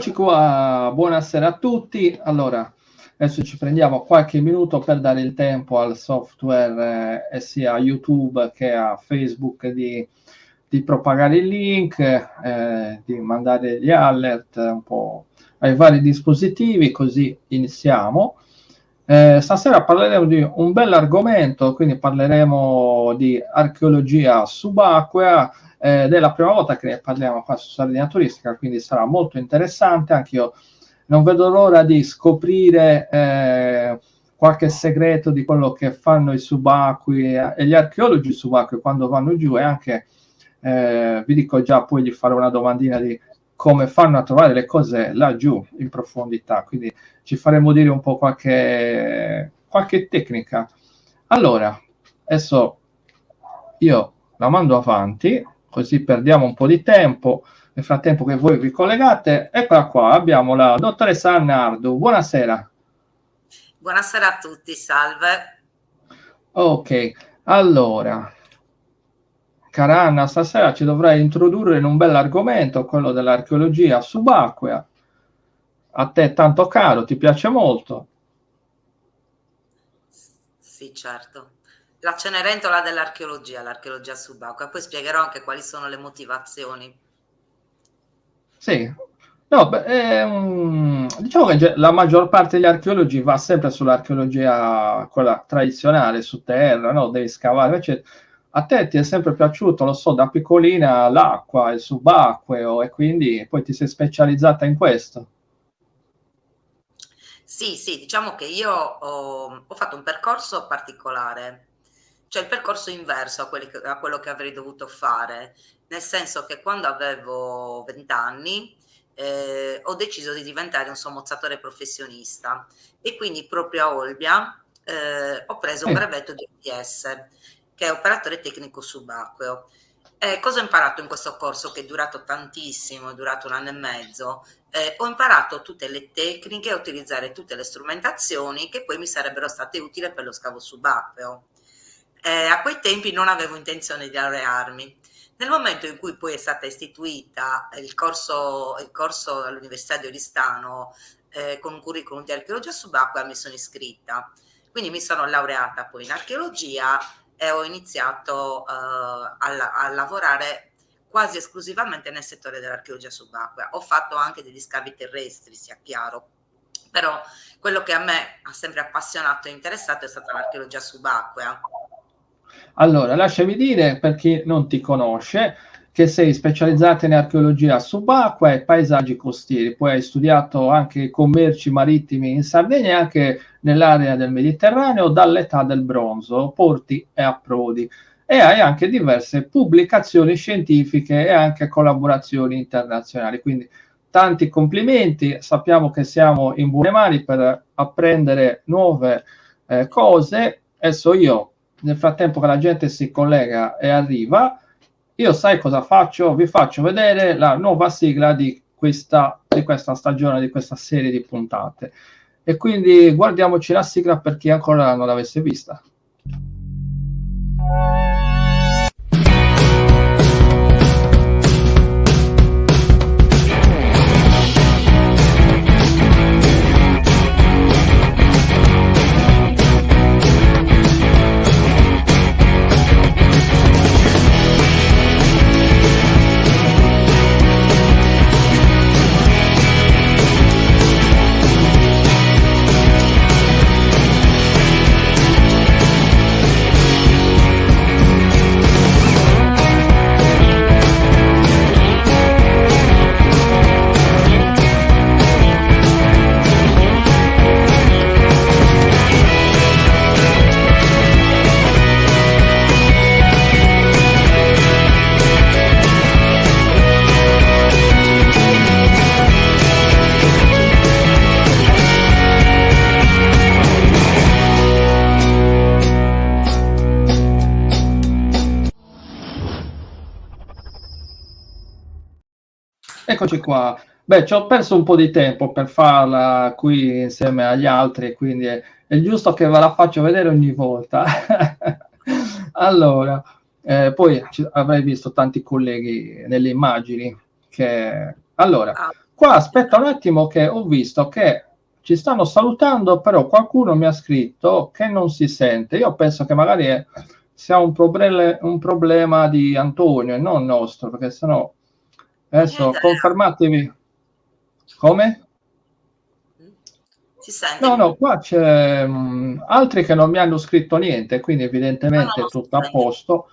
Eccoci qua, buonasera a tutti. Allora, adesso ci prendiamo qualche minuto per dare il tempo al software sia a YouTube che a Facebook di propagare il link, di mandare gli alert un po' ai vari dispositivi, così iniziamo. Stasera parleremo di un bell'argomento, quindi parleremo di archeologia subacquea. Ed è la prima volta che ne parliamo qua su Sardegna Turistica, quindi sarà molto interessante. Anche io non vedo l'ora di scoprire qualche segreto di quello che fanno i subacquei e gli archeologi subacquei quando vanno giù, e anche vi dico già, poi gli farò una domandina di come fanno a trovare le cose laggiù in profondità, quindi ci faremo dire un po' qualche tecnica. Allora, adesso io la mando avanti, così perdiamo un po' di tempo. Nel frattempo che voi vi collegate, eccola qua, abbiamo la dottoressa Anna Ardu. Buonasera. Buonasera a tutti, salve. Ok, allora, cara Anna, stasera ci dovrai introdurre in un bell'argomento, quello dell'archeologia subacquea. A te è tanto caro, ti piace molto? Sì, certo. La Cenerentola dell'archeologia, l'archeologia subacquea. Poi spiegherò anche quali sono le motivazioni. Sì. No, diciamo che la maggior parte degli archeologi va sempre sull'archeologia, quella tradizionale, su terra, no? Devi scavare, invece a te ti è sempre piaciuto, lo so, da piccolina l'acqua, il subacqueo, e quindi poi ti sei specializzata in questo. Sì, sì, diciamo che io ho fatto un percorso particolare, cioè il percorso inverso a quello che avrei dovuto fare, nel senso che quando avevo 20 anni ho deciso di diventare un sommozzatore professionista e quindi proprio a Olbia ho preso un Sì, brevetto di OTS, che è operatore tecnico subacqueo. Cosa ho imparato in questo corso che è durato tantissimo, è durato 1 anno e mezzo? Ho imparato tutte le tecniche, a utilizzare tutte le strumentazioni che poi mi sarebbero state utili per lo scavo subacqueo. A quei tempi non avevo intenzione di laurearmi. Nel momento in cui poi è stata istituita il corso all'Università di Oristano con un curriculum di archeologia subacquea, mi sono iscritta. Quindi mi sono laureata poi in archeologia e ho iniziato a lavorare quasi esclusivamente nel settore dell'archeologia subacquea. Ho fatto anche degli scavi terrestri, sia chiaro, però quello che a me ha sempre appassionato e interessato è stata l'archeologia subacquea. allora, lasciami dire, per chi non ti conosce, che sei specializzata in archeologia subacquea e paesaggi costieri, poi hai studiato anche commerci marittimi in Sardegna e anche nell'area del Mediterraneo dall'età del bronzo, porti e approdi, e hai anche diverse pubblicazioni scientifiche e anche collaborazioni internazionali. Quindi tanti complimenti, sappiamo che siamo in buone mani per apprendere nuove cose. Adesso io, nel frattempo che la gente si collega e arriva, io sai cosa faccio? Vi faccio vedere la nuova sigla di questa stagione, di questa serie di puntate. E quindi guardiamoci la sigla per chi ancora non l'avesse vista. Eccoci qua. Beh, ci ho perso un po' di tempo per farla qui insieme agli altri, quindi è giusto che ve la faccio vedere ogni volta. Allora, poi avrei visto tanti colleghi nelle immagini che... Allora, Ah, qua aspetta un attimo che ho visto che ci stanno salutando, però qualcuno mi ha scritto che non si sente. Io penso che magari sia un problema di Antonio e non nostro, perché sennò Mia adesso idea. confermatevi. Come? Si sente? No, no, qua c'è altri che non mi hanno scritto niente, quindi No, no, evidentemente non è si tutto a sente. posto.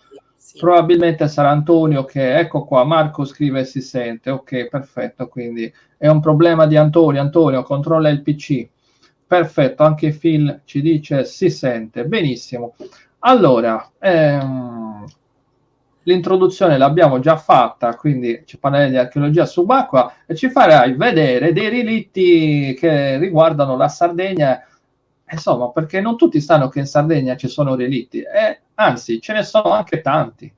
Sì. Probabilmente sarà Antonio che, ecco qua, Marco scrive si sente, ok, perfetto, quindi è un problema di Antonio. Antonio, controlla il PC. Perfetto, anche Phil ci dice si sente, benissimo. Allora, l'introduzione l'abbiamo già fatta, quindi ci parlerai di archeologia subacquea e ci farai vedere dei relitti che riguardano la Sardegna, insomma, perché non tutti sanno che in Sardegna ci sono relitti, e anzi, ce ne sono anche tanti.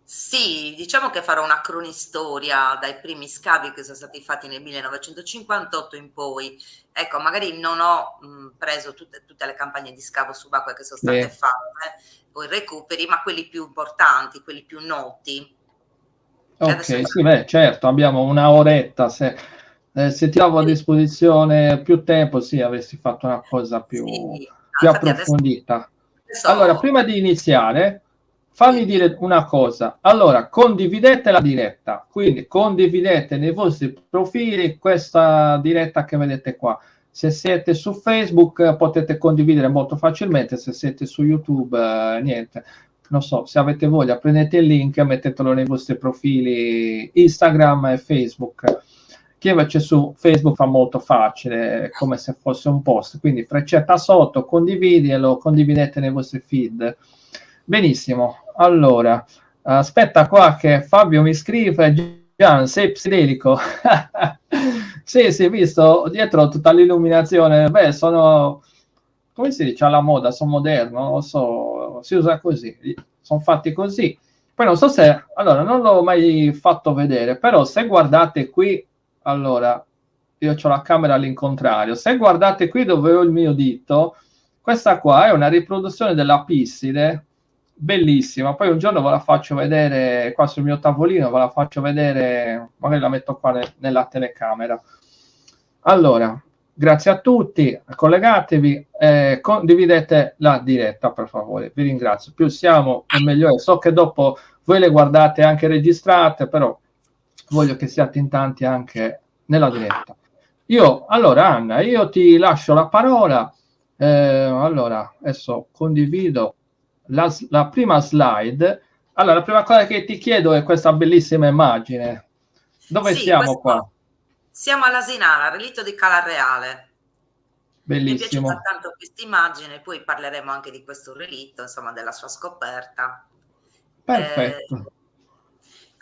Sì, diciamo che farò una cronistoria dai primi scavi che sono stati fatti nel 1958 in poi. Ecco, magari non ho preso tutte le campagne di scavo subacquea che sono state Sì. fatte, poi recuperi, ma quelli più importanti, quelli più noti. E adesso Ok, sì, beh, certo, abbiamo una oretta. Se ti avevo a disposizione più tempo, sì, avresti fatto una cosa sì, più infatti adesso, approfondita. Allora, adesso prima di iniziare, fammi dimmi. dire una cosa. Allora, condividete la diretta, quindi condividete nei vostri profili questa diretta che vedete qua. Se siete su Facebook potete condividere molto facilmente, se siete su YouTube niente. Non so, se avete voglia prendete il link e mettetelo nei vostri profili Instagram e Facebook. Chi invece su Facebook fa molto facile, è come se fosse un post, quindi freccetta sotto, condividi e lo condividete nei vostri feed. Benissimo, allora, aspetta qua che Fabio mi scrive, Gian, sei psidelico? Sì, sì, visto dietro tutta l'illuminazione, beh, sono, come si dice, alla moda, sono moderno, non lo so, si usa così, sono fatti così. Poi non so se, allora, non l'ho mai fatto vedere, però se guardate qui, allora, io ho la camera all'incontrario, se guardate qui dove ho il mio dito, questa qua è una riproduzione della Pisside, bellissima. Poi un giorno ve la faccio vedere qua sul mio tavolino, ve la faccio vedere, magari la metto qua nella telecamera. Allora, grazie a tutti, collegatevi, condividete la diretta per favore, vi ringrazio. Più siamo e meglio è. So che dopo voi le guardate anche registrate, però voglio che siate in tanti anche nella diretta. Allora Anna, io ti lascio la parola. Allora, adesso condivido la prima slide. Allora, la prima cosa che ti chiedo è questa bellissima immagine. Dove Sì, siamo qua? siamo all'Asinara, relitto di Cala Reale. Mi è piaciuta Bellissimo. tanto questa immagine, poi parleremo anche di questo relitto, insomma, della sua scoperta. Eh, Perfetto.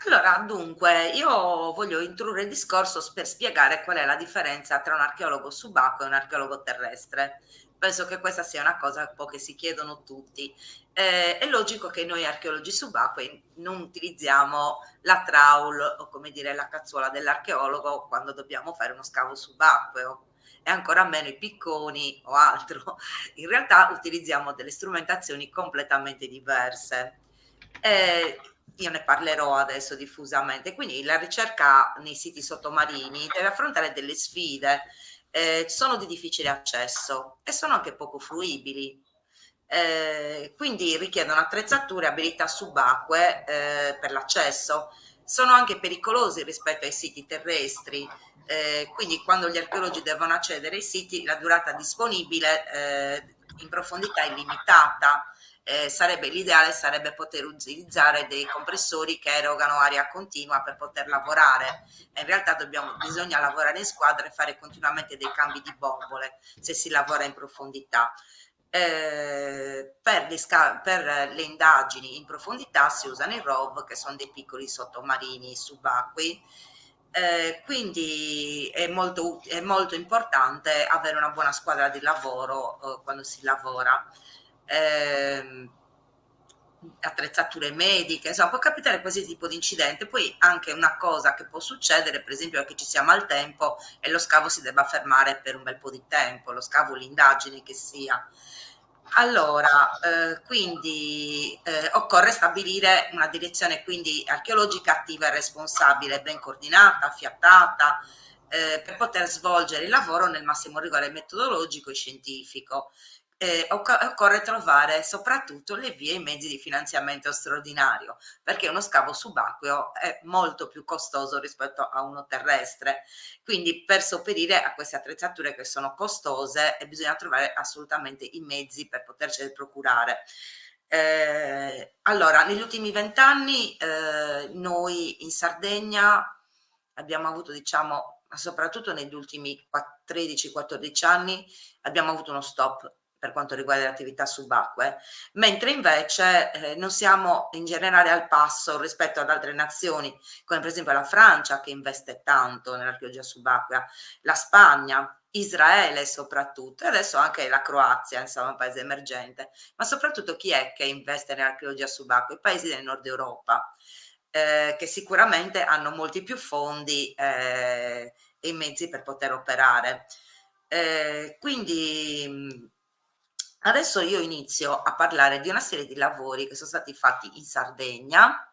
allora, dunque, io voglio introdurre il discorso per spiegare qual è la differenza tra un archeologo subacqueo e un archeologo terrestre. Penso che questa sia una cosa un po' che si chiedono tutti. È logico che noi archeologi subacquei non utilizziamo la trawl o come dire la cazzuola dell'archeologo quando dobbiamo fare uno scavo subacqueo e ancora meno i picconi o altro. In realtà utilizziamo delle strumentazioni completamente diverse. Io ne parlerò adesso diffusamente. Quindi la ricerca nei siti sottomarini deve affrontare delle sfide, sono di difficile accesso e sono anche poco fruibili. Quindi richiedono attrezzature e abilità subacquee per l'accesso. Sono anche pericolosi rispetto ai siti terrestri, quindi quando gli archeologi devono accedere ai siti la durata disponibile in profondità è limitata. L'ideale sarebbe poter utilizzare dei compressori che erogano aria continua per poter lavorare. In realtà bisogna lavorare in squadra e fare continuamente dei cambi di bombole se si lavora in profondità. Per le indagini in profondità si usano i ROV, che sono dei piccoli sottomarini subacquei. Quindi è molto importante avere una buona squadra di lavoro quando si lavora. Attrezzature mediche, insomma può capitare qualsiasi tipo di incidente. Poi anche una cosa che può succedere, per esempio, è che ci sia maltempo e lo scavo si debba fermare per un bel po' di tempo, lo scavo, l'indagine che sia. Allora, quindi occorre stabilire una direzione quindi archeologica attiva e responsabile, ben coordinata, affiatata, per poter svolgere il lavoro nel massimo rigore metodologico e scientifico. Occorre trovare soprattutto le vie e i mezzi di finanziamento straordinario, perché uno scavo subacqueo è molto più costoso rispetto a uno terrestre. Quindi per sopperire a queste attrezzature che sono costose bisogna trovare assolutamente i mezzi per potercele procurare. Allora, negli ultimi 20 anni noi in Sardegna abbiamo avuto, diciamo, soprattutto negli ultimi 13-14 anni, abbiamo avuto uno stop per quanto riguarda le attività subacquee, mentre invece non siamo in generale al passo rispetto ad altre nazioni, come per esempio la Francia che investe tanto nell'archeologia subacquea, la Spagna, Israele soprattutto, e adesso anche la Croazia, insomma un paese emergente, ma soprattutto chi è che investe nell'archeologia subacquea? I paesi del nord Europa, che sicuramente hanno molti più fondi e i mezzi per poter operare. Quindi adesso io inizio a parlare di una serie di lavori che sono stati fatti in Sardegna,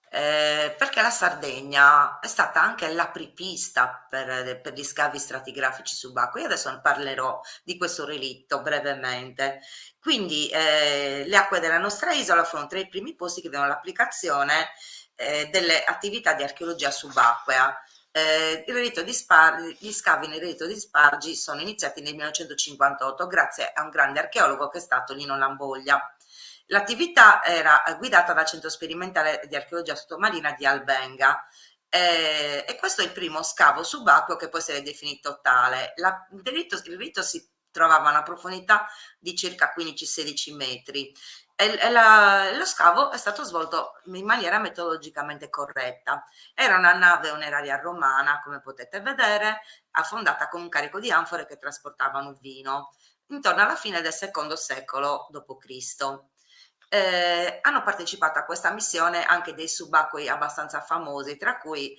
perché la Sardegna è stata anche l'apripista per gli scavi stratigrafici subacquei. Io adesso parlerò di questo relitto brevemente. Quindi le acque della nostra isola furono tra i primi posti che diano l'applicazione delle attività di archeologia subacquea. Gli scavi nel relitto di Spargi sono iniziati nel 1958 grazie a un grande archeologo che è stato Lino Lamboglia. L'attività era guidata dal Centro Sperimentale di Archeologia Sottomarina di Albenga, e questo è il primo scavo subacqueo che può essere definito tale. Il relitto si trovava a una profondità di circa 15-16 metri e lo scavo è stato svolto in maniera metodologicamente corretta. Era una nave oneraria romana, come potete vedere, affondata con un carico di anfore che trasportavano vino intorno alla fine del secondo secolo d.C. Hanno partecipato a questa missione anche dei subacquei abbastanza famosi, tra cui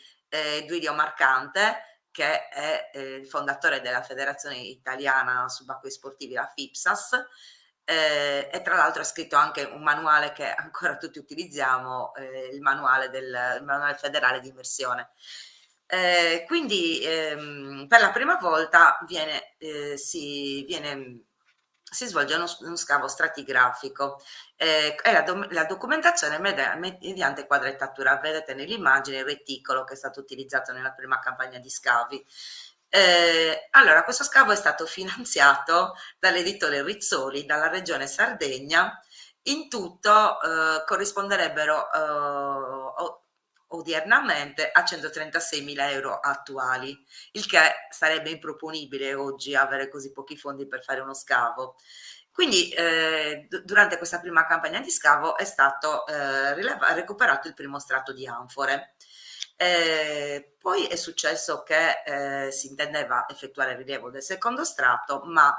Duilio Marcante, che è il fondatore della Federazione Italiana Subacquei Sportivi, la FIPSAS, e tra l'altro ha scritto anche un manuale che ancora tutti utilizziamo, il manuale federale di immersione. Quindi per la prima volta si svolge uno scavo stratigrafico e la documentazione mediante quadrettatura. Vedete nell'immagine il reticolo che è stato utilizzato nella prima campagna di scavi. Allora, questo scavo è stato finanziato dall'editore Rizzoli, dalla regione Sardegna. In tutto corrisponderebbero odiernamente a 136.000 euro attuali, il che sarebbe improponibile oggi avere così pochi fondi per fare uno scavo. Quindi durante questa prima campagna di scavo è stato recuperato il primo strato di anfore. Poi è successo che si intendeva effettuare il rilievo del secondo strato, ma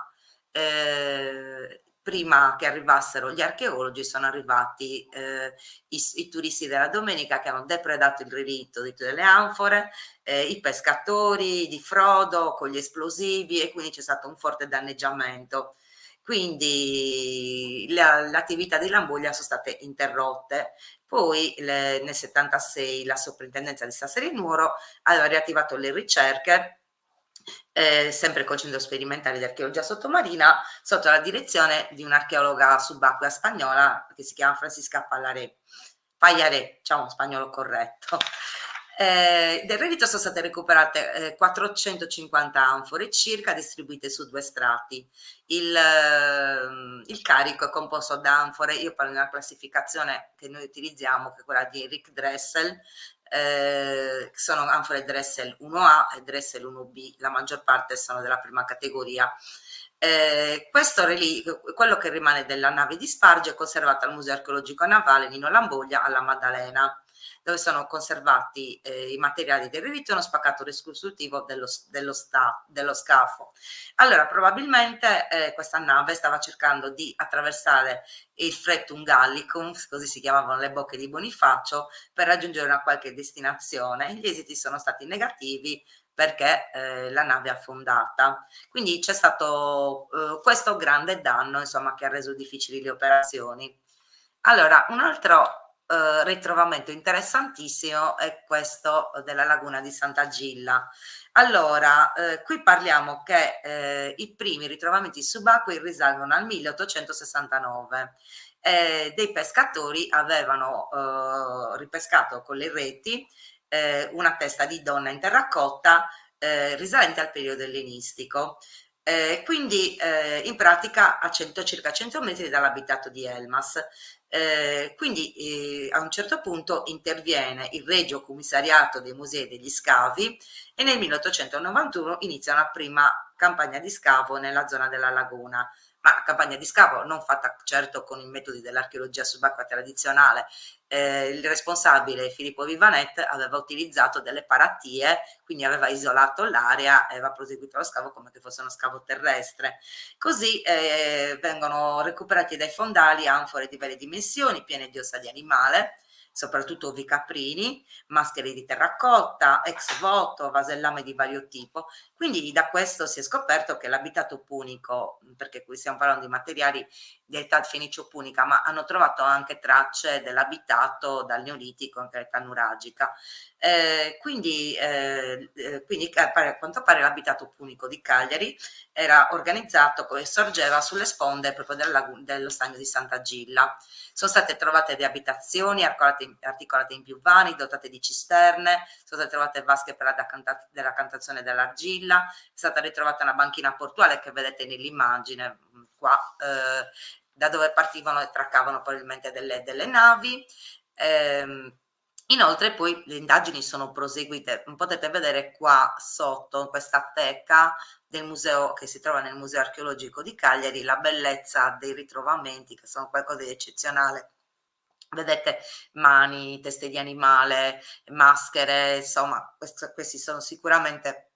prima che arrivassero gli archeologi sono arrivati i turisti della domenica che hanno depredato il relitto delle anfore, i pescatori di frodo con gli esplosivi, e quindi c'è stato un forte danneggiamento. Quindi le attività di Lamboglia sono state interrotte. Poi nel 76 la soprintendenza di Sassari Nuoro aveva riattivato le ricerche, sempre col centro sperimentale di archeologia sottomarina, sotto la direzione di un'archeologa subacquea spagnola che si chiama Francisca Pallaré, diciamo spagnolo corretto. Del reddito sono state recuperate 450 anfore circa, distribuite su 2 strati. Il carico è composto da anfore, io parlo di una classificazione che noi utilizziamo, che è quella di Rick Dressel, sono anfore Dressel 1A e Dressel 1B, la maggior parte sono della prima categoria. Quello che rimane della nave di Spargi è conservato al Museo Archeologico Navale Nino Lamboglia alla Maddalena, dove sono conservati i materiali del relitto e uno spaccato ricostruttivo dello scafo. Allora, probabilmente questa nave stava cercando di attraversare il Frectum Gallicum, così si chiamavano le bocche di Bonifacio, per raggiungere una qualche destinazione. Gli esiti sono stati negativi, perché la nave è affondata. Quindi c'è stato questo grande danno, insomma, che ha reso difficili le operazioni. Allora, un altro ritrovamento interessantissimo è questo della laguna di Sant'Agilla. Allora, qui parliamo che i primi ritrovamenti subacquei risalgono al 1869. Dei pescatori avevano ripescato con le reti una testa di donna in terracotta risalente al periodo ellenistico. Quindi in pratica a circa 100 metri dall'abitato di Elmas. Quindi a un certo punto interviene il Regio Commissariato dei Musei e degli Scavi e nel 1891 inizia una prima campagna di scavo nella zona della laguna, ma campagna di scavo non fatta certo con i metodi dell'archeologia subacquea tradizionale. Il responsabile Filippo Vivanet aveva utilizzato delle paratie, quindi aveva isolato l'area e aveva proseguito lo scavo come che fosse uno scavo terrestre. Così vengono recuperati dai fondali anfore di varie dimensioni, piene di ossa di animale, soprattutto ovi caprini, maschere di terracotta, ex voto, vasellame di vario tipo. Quindi da questo si è scoperto che l'abitato punico, perché qui stiamo parlando di materiali di età fenicio-punica, ma hanno trovato anche tracce dell'abitato dal Neolitico, anche l'età nuragica. Quindi a quanto pare l'abitato punico di Cagliari era organizzato e sorgeva sulle sponde proprio dello stagno di Sant'Agilla. Sono state trovate delle abitazioni articolate in più vani, dotate di cisterne, sono state trovate vasche per la cantazione dell'argilla, è stata ritrovata una banchina portuale che vedete nell'immagine qua, da dove partivano e traccavano probabilmente delle navi. Inoltre poi le indagini sono proseguite, potete vedere qua sotto questa teca del museo che si trova nel Museo Archeologico di Cagliari, la bellezza dei ritrovamenti che sono qualcosa di eccezionale. Vedete mani, teste di animale, maschere, insomma, questi sono sicuramente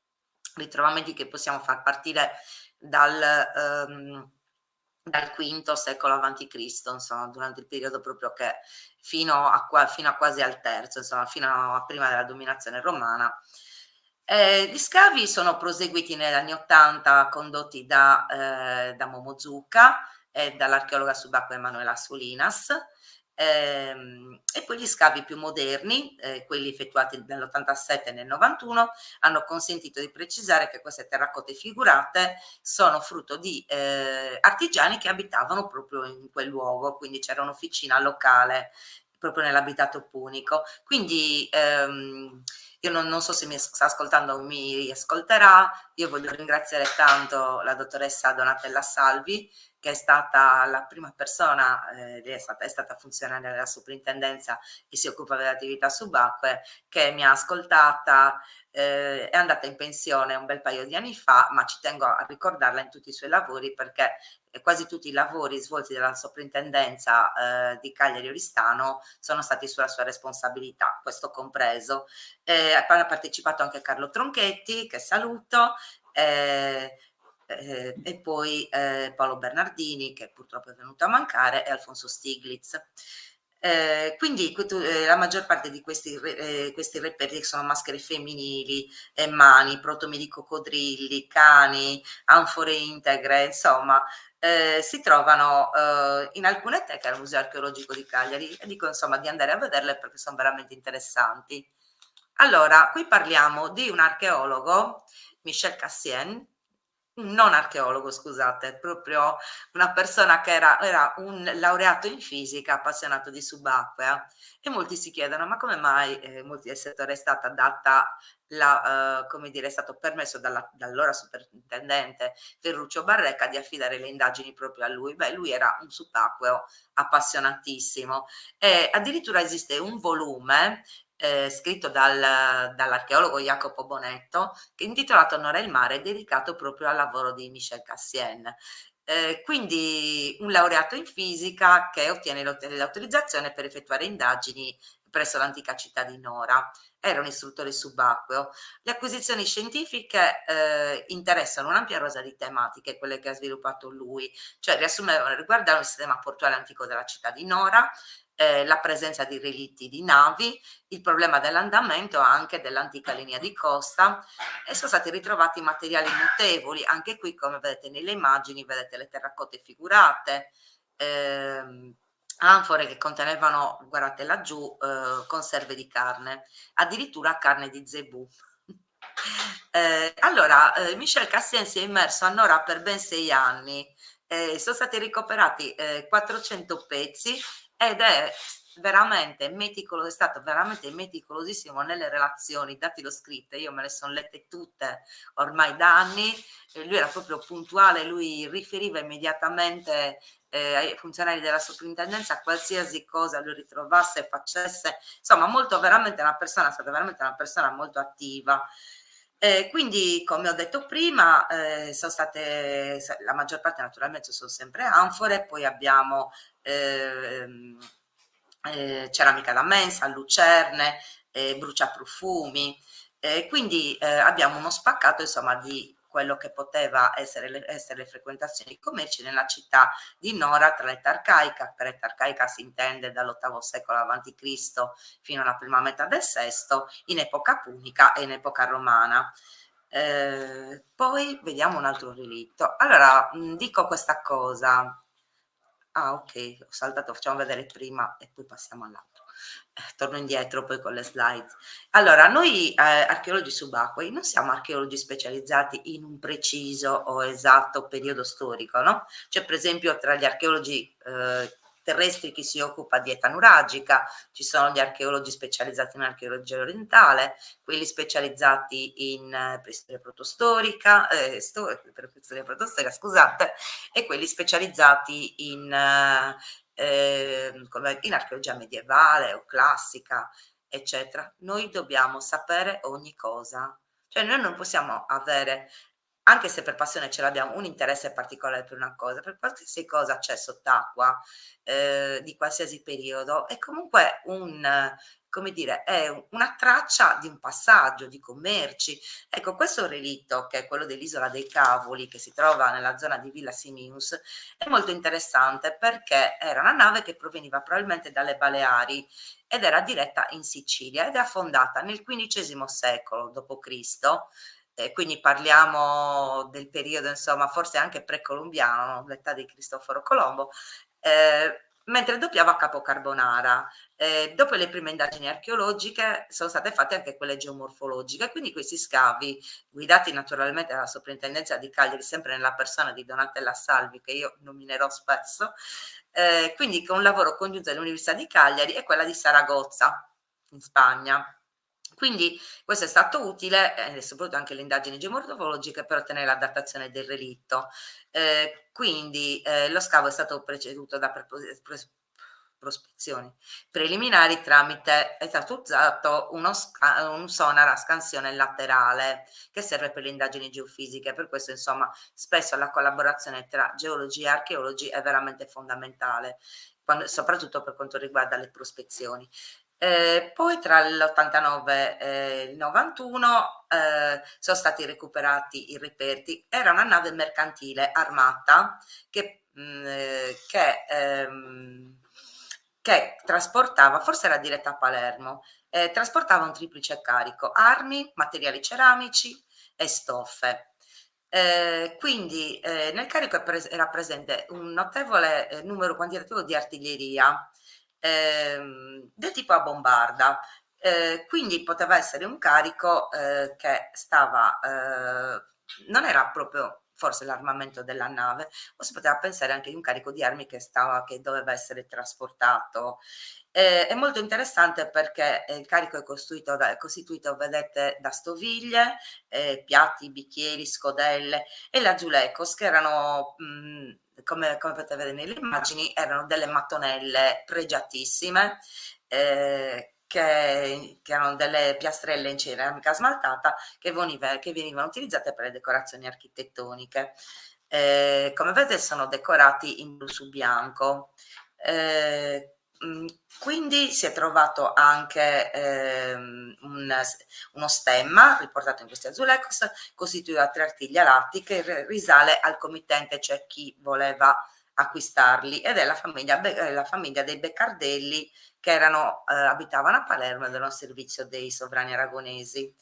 ritrovamenti che possiamo far partire dal V secolo avanti Cristo, insomma, durante il periodo proprio che fino a quasi al terzo, insomma, fino a prima della dominazione romana. Gli scavi sono proseguiti negli anni '80, condotti da Momozucca e dall'archeologa subacquea Emanuela Solinas. E poi gli scavi più moderni, quelli effettuati nell'87 e nel 91, hanno consentito di precisare che queste terracotte figurate sono frutto di artigiani che abitavano proprio in quel luogo, quindi c'era un'officina locale proprio nell'abitato punico. Quindi io non so se mi sta ascoltando o mi ascolterà, io voglio ringraziare tanto la dottoressa Donatella Salvi, che è stata la prima persona, è stata funzionaria della soprintendenza che si occupa delle attività subacquee, che mi ha ascoltata, è andata in pensione un bel paio di anni fa, ma ci tengo a ricordarla in tutti i suoi lavori perché quasi tutti i lavori svolti dalla soprintendenza di Cagliari Oristano sono stati sulla sua responsabilità, questo compreso. Ha partecipato anche Carlo Tronchetti, che saluto, e poi Paolo Bernardini, che purtroppo è venuto a mancare, e Alfonso Stiglitz. Quindi la maggior parte di questi reperti sono maschere femminili, mani, protomi di coccodrilli, cani, anfore integre, insomma, si trovano in alcune teche al Museo Archeologico di Cagliari e dico insomma di andare a vederle perché sono veramente interessanti. Allora, qui parliamo di un archeologo, Michel Cassien, non archeologo, scusate, proprio una persona che era un laureato in fisica, appassionato di subacquea, e molti si chiedono: ma come mai molti del settore è stata data come dire, è stato permesso dall'allora superintendente Ferruccio Barrecca di affidare le indagini proprio a lui? Beh, lui era un subacqueo appassionatissimo e addirittura esiste un volume scritto dall'archeologo Jacopo Bonetto, che è intitolato Onora il mare, dedicato proprio al lavoro di Michel Cassien. Quindi un laureato in fisica che ottiene l'autorizzazione per effettuare indagini presso l'antica città di Nora. Era un istruttore subacqueo. Le acquisizioni scientifiche interessano un'ampia rosa di tematiche, quelle che ha sviluppato lui, cioè riassumevano, riguardavano il sistema portuale antico della città di Nora, la presenza di relitti di navi, il problema dell'andamento anche dell'antica linea di costa, e sono stati ritrovati materiali mutevoli, anche qui come vedete nelle immagini, vedete le terracotte figurate, anfore che contenevano, guardate laggiù, conserve di carne, addirittura carne di zebù. Allora, Michel Cassien si è immerso a Nora per ben 6 anni, sono stati recuperati 400 pezzi ed è è stato veramente meticolosissimo nelle relazioni dattilo-scritte, io me le sono lette tutte ormai da anni, lui era proprio puntuale, lui riferiva immediatamente ai funzionari della soprintendenza qualsiasi cosa lui ritrovasse, facesse, insomma è stata veramente una persona molto attiva. Quindi, come ho detto prima, sono state, la maggior parte naturalmente sono sempre anfore, poi abbiamo ceramica da mensa, lucerne, bruciaprofumi, quindi abbiamo uno spaccato insomma di quello che poteva essere le frequentazioni commerci nella città di Nora tra l'età arcaica. Per età arcaica si intende dall'VIII secolo avanti Cristo fino alla prima metà del VI, in epoca punica e in epoca romana. Poi vediamo un altro relitto. Allora, dico questa cosa. Ah, ok, ho saltato, facciamo vedere prima e poi passiamo all'altro. Torno indietro poi con le slide. Allora, noi archeologi subacquei non siamo archeologi specializzati in un preciso o esatto periodo storico, no? C'è per esempio tra gli archeologi terrestri chi si occupa di età nuragica, ci sono gli archeologi specializzati in archeologia orientale, quelli specializzati in preistoria protostorica, scusate, e quelli specializzati in archeologia medievale o classica, eccetera. Noi dobbiamo sapere ogni cosa, cioè noi non possiamo avere, anche se per passione ce l'abbiamo, un interesse particolare per una cosa, per qualsiasi cosa c'è sott'acqua, di qualsiasi periodo, è comunque come dire, è una traccia di un passaggio, di commerci. Ecco, questo relitto, che è quello dell'Isola dei Cavoli, che si trova nella zona di Villa Simius, è molto interessante perché era una nave che proveniva probabilmente dalle Baleari ed era diretta in Sicilia ed è affondata nel XV secolo d.C., quindi parliamo del periodo, insomma, forse anche precolombiano, l'età di Cristoforo Colombo, mentre doppiava Capo Carbonara. Dopo le prime indagini archeologiche sono state fatte anche quelle geomorfologiche, quindi questi scavi, guidati naturalmente dalla soprintendenza di Cagliari, sempre nella persona di Donatella Salvi, che io nominerò spesso, quindi con un lavoro congiunto dell'Università di Cagliari e quella di Saragozza, in Spagna. Quindi questo è stato utile, soprattutto anche le indagini geomorfologiche, per ottenere la datazione del relitto. Quindi lo scavo è stato preceduto da prospezioni preliminari è stato usato un sonar a scansione laterale che serve per le indagini geofisiche. Per questo, insomma, spesso la collaborazione tra geologi e archeologi è veramente fondamentale, soprattutto per quanto riguarda le prospezioni. Poi tra l'89 e il 91 sono stati recuperati i reperti. Era una nave mercantile armata che trasportava, forse era diretta a Palermo, trasportava un triplice carico: armi, materiali ceramici e stoffe. Quindi nel carico era presente un notevole numero quantitativo di artiglieria del tipo a bombarda, quindi poteva essere un carico che stava, non era proprio forse l'armamento della nave, o si poteva pensare anche di un carico di armi che doveva essere trasportato. È molto interessante perché il carico è costituito, vedete, da stoviglie, piatti, bicchieri, scodelle e l'agiulecos, che erano come potete vedere nelle immagini, erano delle mattonelle pregiatissime, che erano delle piastrelle in ceramica smaltata che venivano utilizzate per le decorazioni architettoniche. Come vedete sono decorati in blu su bianco. Quindi si è trovato anche uno stemma riportato in questi azulecos, costituito da 3 artigli alati, che risale al committente, cioè chi voleva acquistarli, ed è la famiglia dei Beccardelli, che abitavano a Palermo ed erano a servizio dei sovrani aragonesi.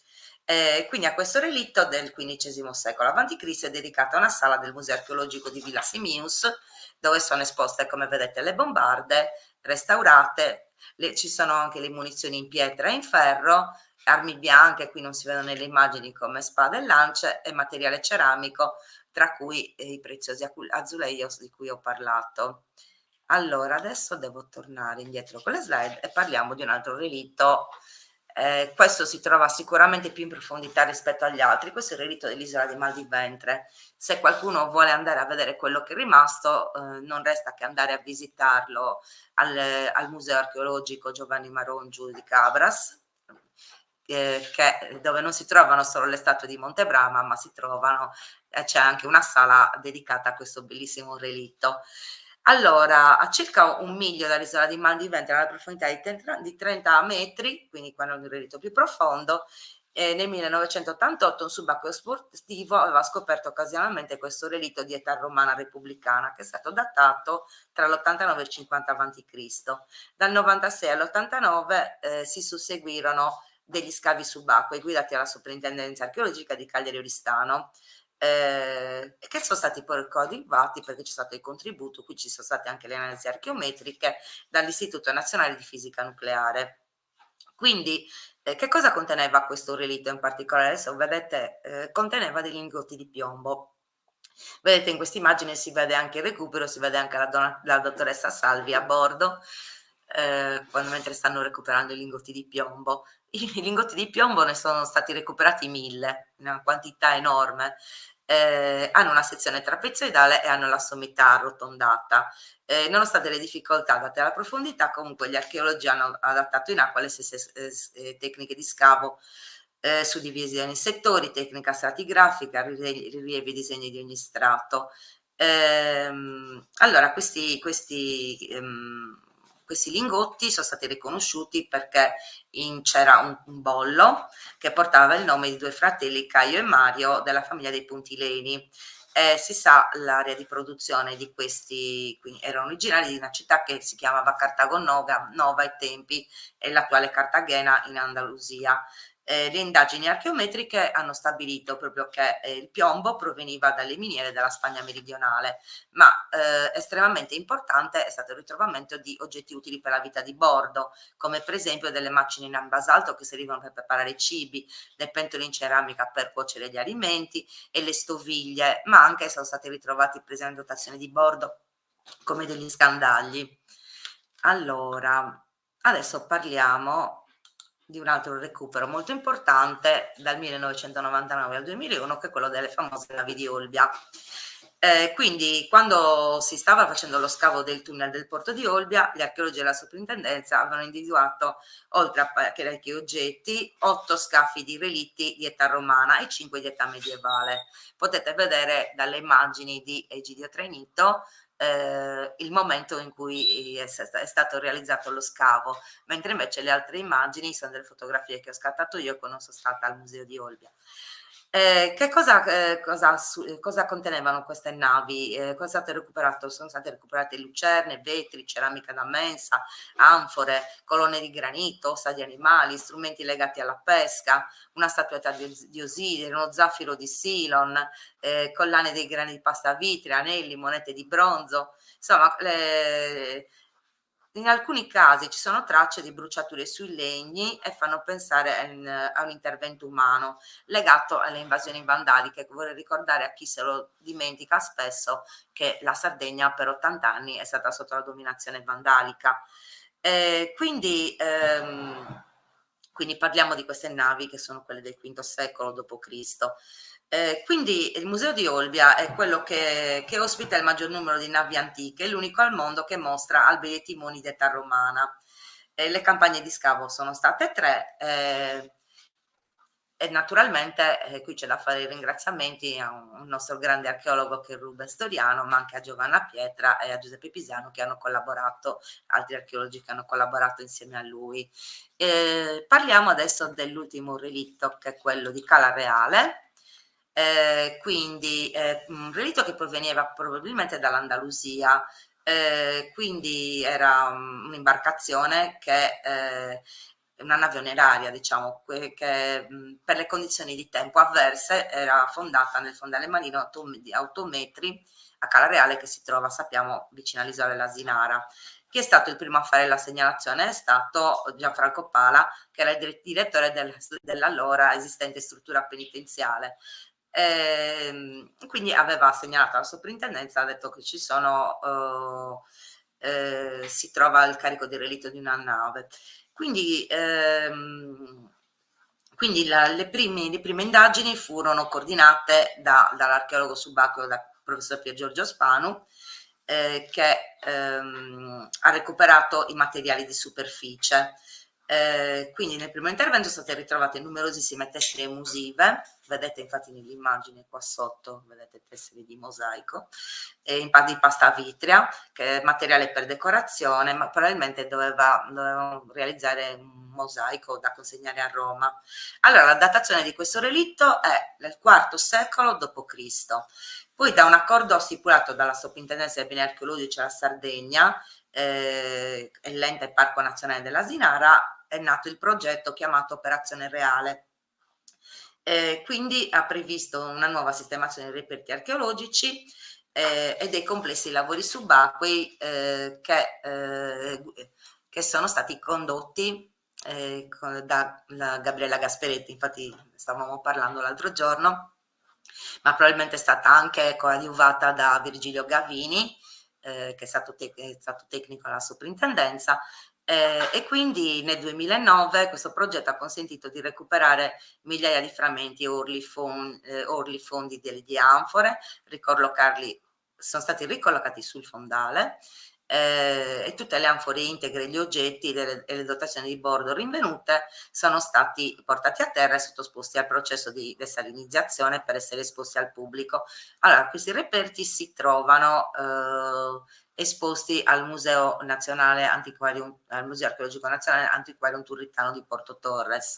Quindi a questo relitto del XV secolo a.C. è dedicata una sala del Museo archeologico di Villa Simius, dove sono esposte, come vedete, le bombarde restaurate, ci sono anche le munizioni in pietra e in ferro, armi bianche, qui non si vedono nelle immagini, come spade e lance, e materiale ceramico, tra cui i preziosi azulejos di cui ho parlato. Allora, adesso devo tornare indietro con le slide e parliamo di un altro relitto. Questo si trova sicuramente più in profondità rispetto agli altri. Questo è il relitto dell'isola di Mal di Ventre. Se qualcuno vuole andare a vedere quello che è rimasto, non resta che andare a visitarlo al Museo archeologico Giovanni Marongiu di Cabras, dove non si trovano solo le statue di Montebrama, ma c'è anche una sala dedicata a questo bellissimo relitto. Allora, a circa 1 miglio dall'isola di Mal di Ventre, alla profondità di 30 metri, quindi quando è un relitto più profondo, nel 1988 un subacqueo sportivo aveva scoperto occasionalmente questo relitto di età romana repubblicana, che è stato datato tra l'89 e il 50 a.C. Dal 96 all'89 si susseguirono degli scavi subacquei guidati dalla Soprintendenza Archeologica di Cagliari Oristano, che sono stati poi coadiuvati, perché c'è stato il contributo, qui ci sono state anche le analisi archeometriche dall'Istituto Nazionale di Fisica Nucleare. Quindi che cosa conteneva questo relitto in particolare? Adesso vedete, conteneva dei lingotti di piombo. Vedete, in questa immagine si vede anche il recupero, si vede anche la dottoressa Salvi a bordo, mentre stanno recuperando i lingotti di piombo. I lingotti di piombo ne sono stati recuperati 1000, una quantità enorme. Hanno una sezione trapezoidale e hanno la sommità arrotondata. Nonostante le difficoltà date alla profondità, comunque gli archeologi hanno adattato in acqua le stesse tecniche di scavo, suddivisi in settori, tecnica stratigrafica, rilievi, disegni di ogni strato. Allora, questi lingotti sono stati riconosciuti perché c'era un bollo che portava il nome di 2 fratelli, Caio e Mario, della famiglia dei Puntileni. Si sa, l'area di produzione di questi erano originari di una città che si chiamava Cartago Nova ai tempi, e l'attuale Cartagena in Andalusia. Le indagini archeometriche hanno stabilito proprio che il piombo proveniva dalle miniere della Spagna meridionale, ma estremamente importante è stato il ritrovamento di oggetti utili per la vita di bordo, come per esempio delle macine in basalto che servivano per preparare i cibi, le pentole in ceramica per cuocere gli alimenti e le stoviglie, ma anche sono stati ritrovati prese in dotazione di bordo come degli scandagli. Allora, adesso parliamo di un altro recupero molto importante dal 1999 al 2001, che è quello delle famose navi di Olbia. Quindi, quando si stava facendo lo scavo del tunnel del porto di Olbia, gli archeologi della soprintendenza avevano individuato, oltre a parecchi oggetti, 8 scafi di relitti di età romana e 5 di età medievale. Potete vedere dalle immagini di Egidio Trainito il momento in cui è stato realizzato lo scavo, mentre invece le altre immagini sono delle fotografie che ho scattato io quando sono stata al museo di Olbia. Che cosa contenevano queste navi? Cosa è stato recuperato? Sono state recuperate lucerne, vetri, ceramica da mensa, anfore, colonne di granito, ossa di animali, strumenti legati alla pesca, una statuetta di Osiride, uno zaffiro di Silon, collane dei grani di pasta vitrea, anelli, monete di bronzo. Insomma, in alcuni casi ci sono tracce di bruciature sui legni e fanno pensare a un intervento umano legato alle invasioni vandaliche. Vorrei ricordare a chi se lo dimentica spesso che la Sardegna per 80 anni è stata sotto la dominazione vandalica. Quindi parliamo di queste navi che sono quelle del V secolo d.C. Quindi il museo di Olbia è quello che ospita il maggior numero di navi antiche, è l'unico al mondo che mostra albi e timoni d'età romana. Le campagne di scavo sono state 3, e naturalmente qui c'è da fare i ringraziamenti a un nostro grande archeologo che è Ruben Storiano, ma anche a Giovanna Pietra e a Giuseppe Pisano, che hanno collaborato, altri archeologi che hanno collaborato insieme a lui. Parliamo adesso dell'ultimo relitto, che è quello di Cala Reale. quindi un relitto che proveniva probabilmente dall'Andalusia, quindi era un'imbarcazione che una nave oneraria, diciamo, che per le condizioni di tempo avverse era fondata nel fondale marino di 8 metri a Cala Reale, che si trova, sappiamo, vicino all'isola dell'Asinara. Chi è stato il primo a fare la segnalazione è stato Gianfranco Pala, che era il direttore dell'allora esistente struttura penitenziale. Quindi aveva segnalato alla soprintendenza, ha detto che ci sono, si trova il carico di relitto di una nave. Quindi, le prime indagini furono coordinate dall'archeologo subacqueo, da professor Pier Giorgio Spanu, che ha recuperato i materiali di superficie. Quindi nel primo intervento sono state ritrovate numerosissime tessere emusive, vedete infatti nell'immagine qua sotto, vedete tessere di mosaico, di pasta vitrea, che è materiale per decorazione, ma probabilmente dovevano realizzare un mosaico da consegnare a Roma. Allora, la datazione di questo relitto è nel IV secolo d.C. Poi, da un accordo stipulato dalla Soprintendenza dei Beni Archeologici della Sardegna e l'Ente Parco Nazionale dell'Asinara, è nato il progetto chiamato Operazione Reale. Quindi ha previsto una nuova sistemazione dei reperti archeologici e dei complessi lavori subacquei che sono stati condotti da Gabriella Gasperetti. Infatti stavamo parlando l'altro giorno, ma probabilmente è stata anche coadiuvata da Virgilio Gavini, che è stato tecnico alla soprintendenza, e quindi nel 2009 questo progetto ha consentito di recuperare migliaia di frammenti orli fondi di anfore, sono stati ricollocati sul fondale, e tutte le anfore integre, gli oggetti e le dotazioni di bordo rinvenute sono stati portati a terra e sottoposti al processo di desalinizzazione per essere esposti al pubblico. Allora, questi reperti si trovano esposti al Museo Nazionale Antiquarium, al Museo Archeologico Nazionale Antiquarium Turritano di Porto Torres.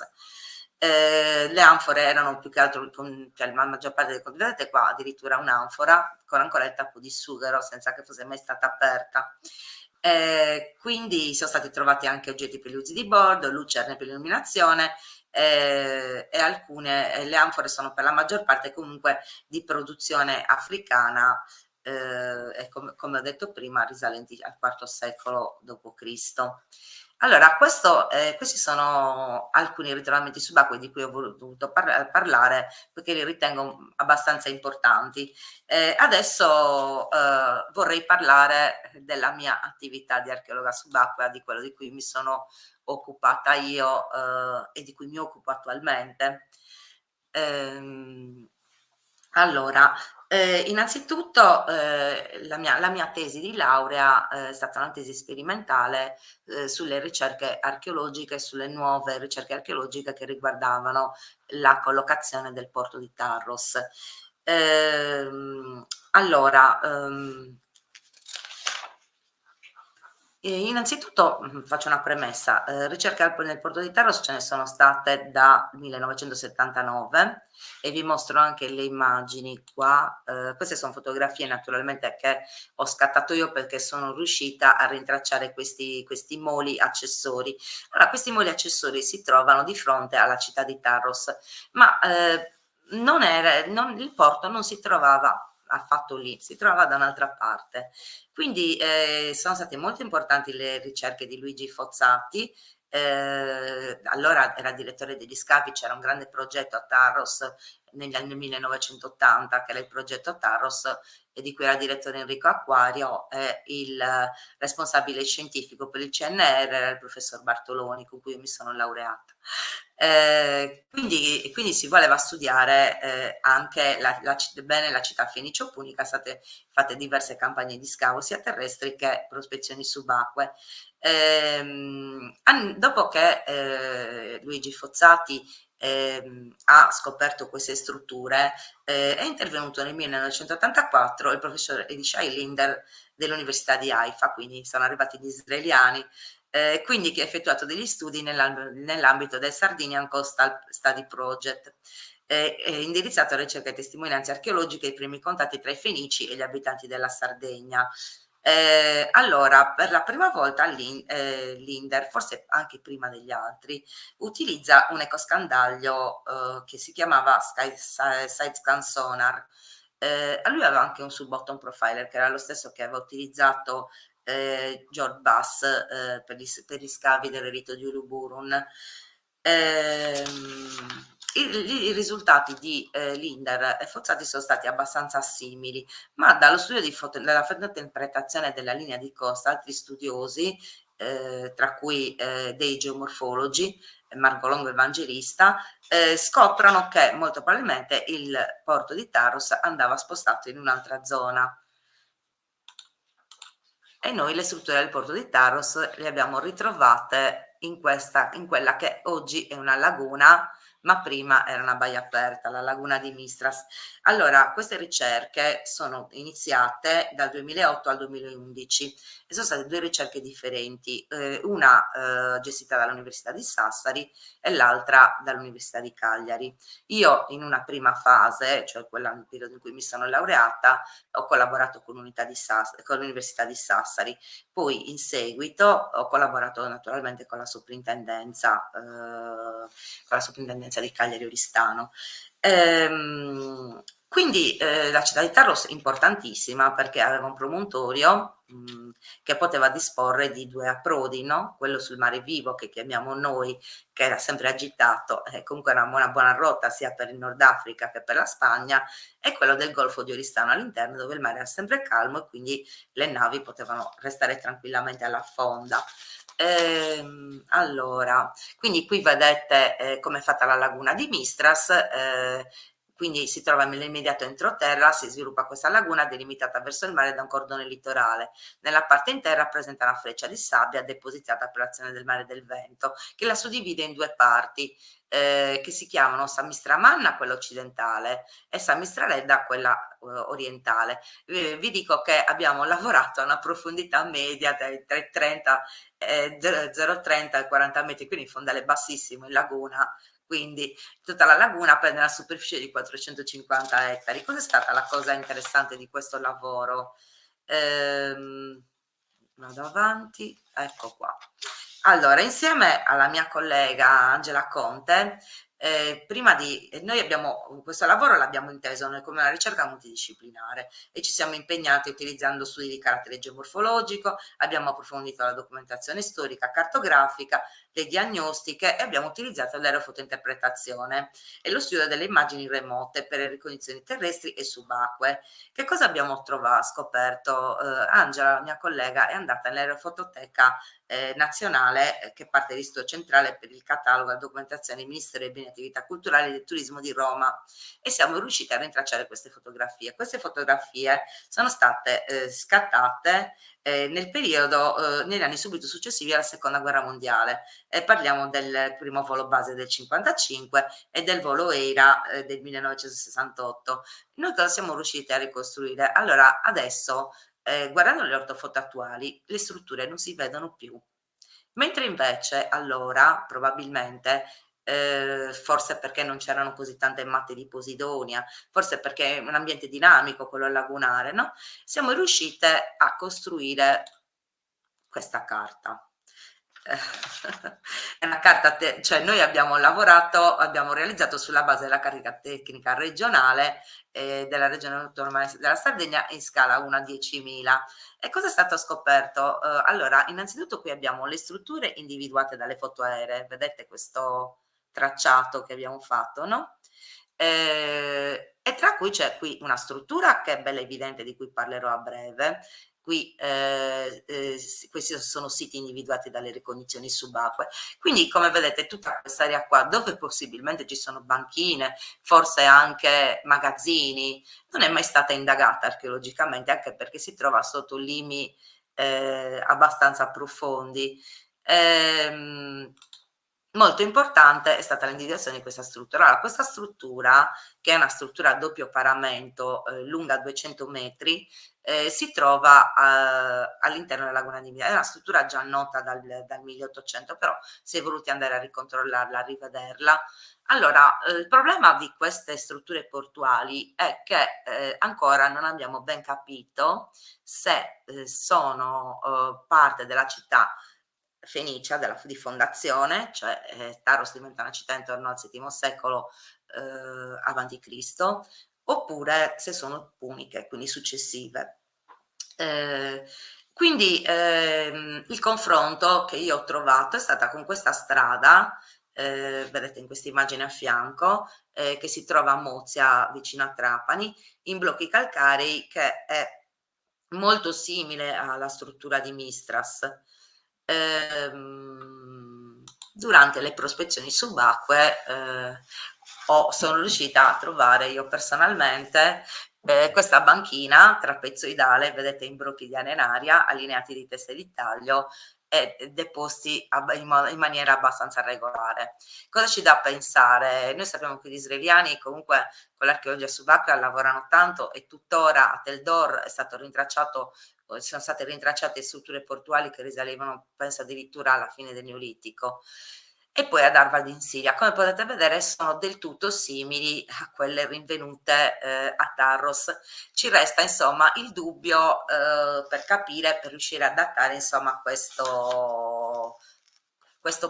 Le anfore erano più che altro, cioè la maggior parte vedete qua addirittura un'anfora con ancora il tappo di sughero senza che fosse mai stata aperta. Quindi sono stati trovati anche oggetti per gli usi di bordo, lucerne per l'illuminazione, e alcune le anfore sono per la maggior parte comunque di produzione africana, e come ho detto prima risalenti al IV secolo d.C. Allora, questi sono alcuni ritrovamenti subacquei di cui ho voluto parlare perché li ritengo abbastanza importanti. Adesso vorrei parlare della mia attività di archeologa subacquea, di quello di cui mi sono occupata io e di cui mi occupo attualmente. Allora, innanzitutto la mia tesi di laurea è stata una tesi sperimentale sulle ricerche archeologiche, sulle nuove ricerche archeologiche che riguardavano la collocazione del porto di Tarros. Allora, innanzitutto faccio una premessa, ricerche nel porto di Tarros ce ne sono state da 1979 e vi mostro anche le immagini qua. Queste sono fotografie naturalmente che ho scattato io perché sono riuscita a rintracciare questi moli accessori. Allora, questi moli accessori si trovano di fronte alla città di Tarros, ma il porto non si trovava affatto lì, si trovava da un'altra parte. Quindi sono state molto importanti le ricerche di Luigi Fozzati, allora era direttore degli scavi, c'era un grande progetto a Tarros negli anni 1980 che era il progetto Tarros e di cui era direttore Enrico Acquario, e il responsabile scientifico per il CNR era il professor Bartoloni, con cui io mi sono laureata. Quindi si voleva studiare anche bene la città fenicio-punica, state fatte diverse campagne di scavo sia terrestri che prospezioni subacquee. Dopo che Luigi Fozzati ha scoperto queste strutture, è intervenuto nel 1984 il professor Elisha Linder dell'Università di Haifa, quindi sono arrivati gli israeliani, quindi che ha effettuato degli studi nell'ambito del Sardinian Coastal Study Project. è indirizzato alla ricerca di testimonianze archeologiche e i primi contatti tra i Fenici e gli abitanti della Sardegna. Allora, per la prima volta l'Inder, forse anche prima degli altri, utilizza un ecoscandaglio che si chiamava Sidescan Sonar. Lui aveva anche un sub-bottom profiler, che era lo stesso che aveva utilizzato George Bass per gli scavi del rito di Uluburun. I risultati di Linder e Fozzati sono stati abbastanza simili, ma dallo studio della fotointerpretazione della linea di costa altri studiosi, tra cui dei geomorfologi, Marco Longo Evangelista, scoprono che molto probabilmente il porto di Taros andava spostato in un'altra zona. E noi le strutture del porto di Taros le abbiamo ritrovate in quella che oggi è una laguna, ma prima era una baia aperta, la laguna di Mistras. Allora, queste ricerche sono iniziate dal 2008 al 2011 e sono state 2 ricerche differenti, una gestita dall'Università di Sassari e l'altra dall'Università di Cagliari. Io in una prima fase, cioè quella nel periodo in cui mi sono laureata, ho collaborato con l'Università di Sassari, poi in seguito ho collaborato naturalmente con la soprintendenza di Cagliari Oristano. Quindi la città di Taros è importantissima perché aveva un promontorio che poteva disporre di 2 approdi, no? Quello sul mare vivo che chiamiamo noi, che era sempre agitato, comunque era una buona rotta sia per il Nord Africa che per la Spagna, e quello del Golfo di Oristano all'interno, dove il mare era sempre calmo e quindi le navi potevano restare tranquillamente alla fonda. Allora, quindi qui vedete come è fatta la laguna di Mistras, quindi si trova nell'immediato entroterra, si sviluppa questa laguna delimitata verso il mare da un cordone litorale. Nella parte interna presenta una freccia di sabbia depositata per l'azione del mare e del vento, che la suddivide in 2 parti, che si chiamano San Mistramanna, quella occidentale, e San Mistraledda, quella orientale. Vi dico che abbiamo lavorato a una profondità media tra i 30 0,30 e 40 metri, quindi fondale bassissimo in laguna, quindi tutta la laguna prende una superficie di 450 ettari. Cos'è stata la cosa interessante di questo lavoro? Vado avanti, ecco qua. Allora, insieme alla mia collega Angela Conte, noi abbiamo questo lavoro l'abbiamo inteso noi come una ricerca multidisciplinare e ci siamo impegnati utilizzando studi di carattere geomorfologico, abbiamo approfondito la documentazione storica, cartografica, le diagnostiche e abbiamo utilizzato l'aerofotointerpretazione e lo studio delle immagini remote per le ricognizioni terrestri e subacquee. Che cosa abbiamo scoperto? Angela, la mia collega, è andata nell'aerofototeca nazionale che parte dall'Istituto Centrale per il Catalogo e la Documentazione del Ministero dei Beni e Attività Culturali e del Turismo di Roma e siamo riusciti a rintracciare queste fotografie. Queste fotografie sono state scattate nel periodo, negli anni subito successivi alla Seconda Guerra Mondiale. Parliamo del primo volo base del 55 e del volo EIRA del 1968. Noi cosa siamo riusciti a ricostruire? Allora, adesso guardando le ortofoto attuali, le strutture non si vedono più. Mentre invece allora, probabilmente, forse perché non c'erano così tante matte di Posidonia, forse perché è un ambiente dinamico quello lagunare, no? Siamo riuscite a costruire questa carta. È una carta, cioè noi abbiamo realizzato sulla base della carica tecnica regionale della regione autonoma della Sardegna in scala 1 a 10.000. E cosa è stato scoperto? Allora, innanzitutto qui abbiamo le strutture individuate dalle foto aeree, vedete questo tracciato che abbiamo fatto, no? E tra cui c'è qui una struttura che è bella evidente, di cui parlerò a breve. Qui questi sono siti individuati dalle ricognizioni subacquee. Quindi, come vedete, tutta questa area qua, dove possibilmente ci sono banchine, forse anche magazzini, non è mai stata indagata archeologicamente, anche perché si trova sotto limi abbastanza profondi. Molto importante è stata l'individuazione di questa struttura. Allora, questa struttura, che è una struttura a doppio paramento, lunga 200 metri, si trova all'interno della laguna di Mira. È una struttura già nota dal 1800, però si è voluti andare a ricontrollarla, a rivederla. Allora, il problema di queste strutture portuali è che ancora non abbiamo ben capito se sono parte della città fenicia di fondazione, cioè Taros diventa una città intorno al VII secolo avanti Cristo, oppure se sono puniche, quindi successive. Quindi il confronto che io ho trovato è stata con questa strada, vedete in questa immagine a fianco, che si trova a Mozia vicino a Trapani, in blocchi calcarei, che è molto simile alla struttura di Mistras. Durante le prospezioni subacquee sono riuscita a trovare io personalmente questa banchina trapezoidale, vedete in brocchi di arenaria, allineati di teste di taglio e deposti in maniera abbastanza regolare. Cosa ci dà a pensare? Noi sappiamo che gli israeliani comunque con l'archeologia subacquea lavorano tanto e tuttora a Tel Dor è stato rintracciato, sono state rintracciate strutture portuali che risalivano, penso addirittura alla fine del Neolitico. E poi ad Arvad in Siria, come potete vedere, sono del tutto simili a quelle rinvenute a Tarros. Ci resta insomma il dubbio per capire, per riuscire a datare insomma questo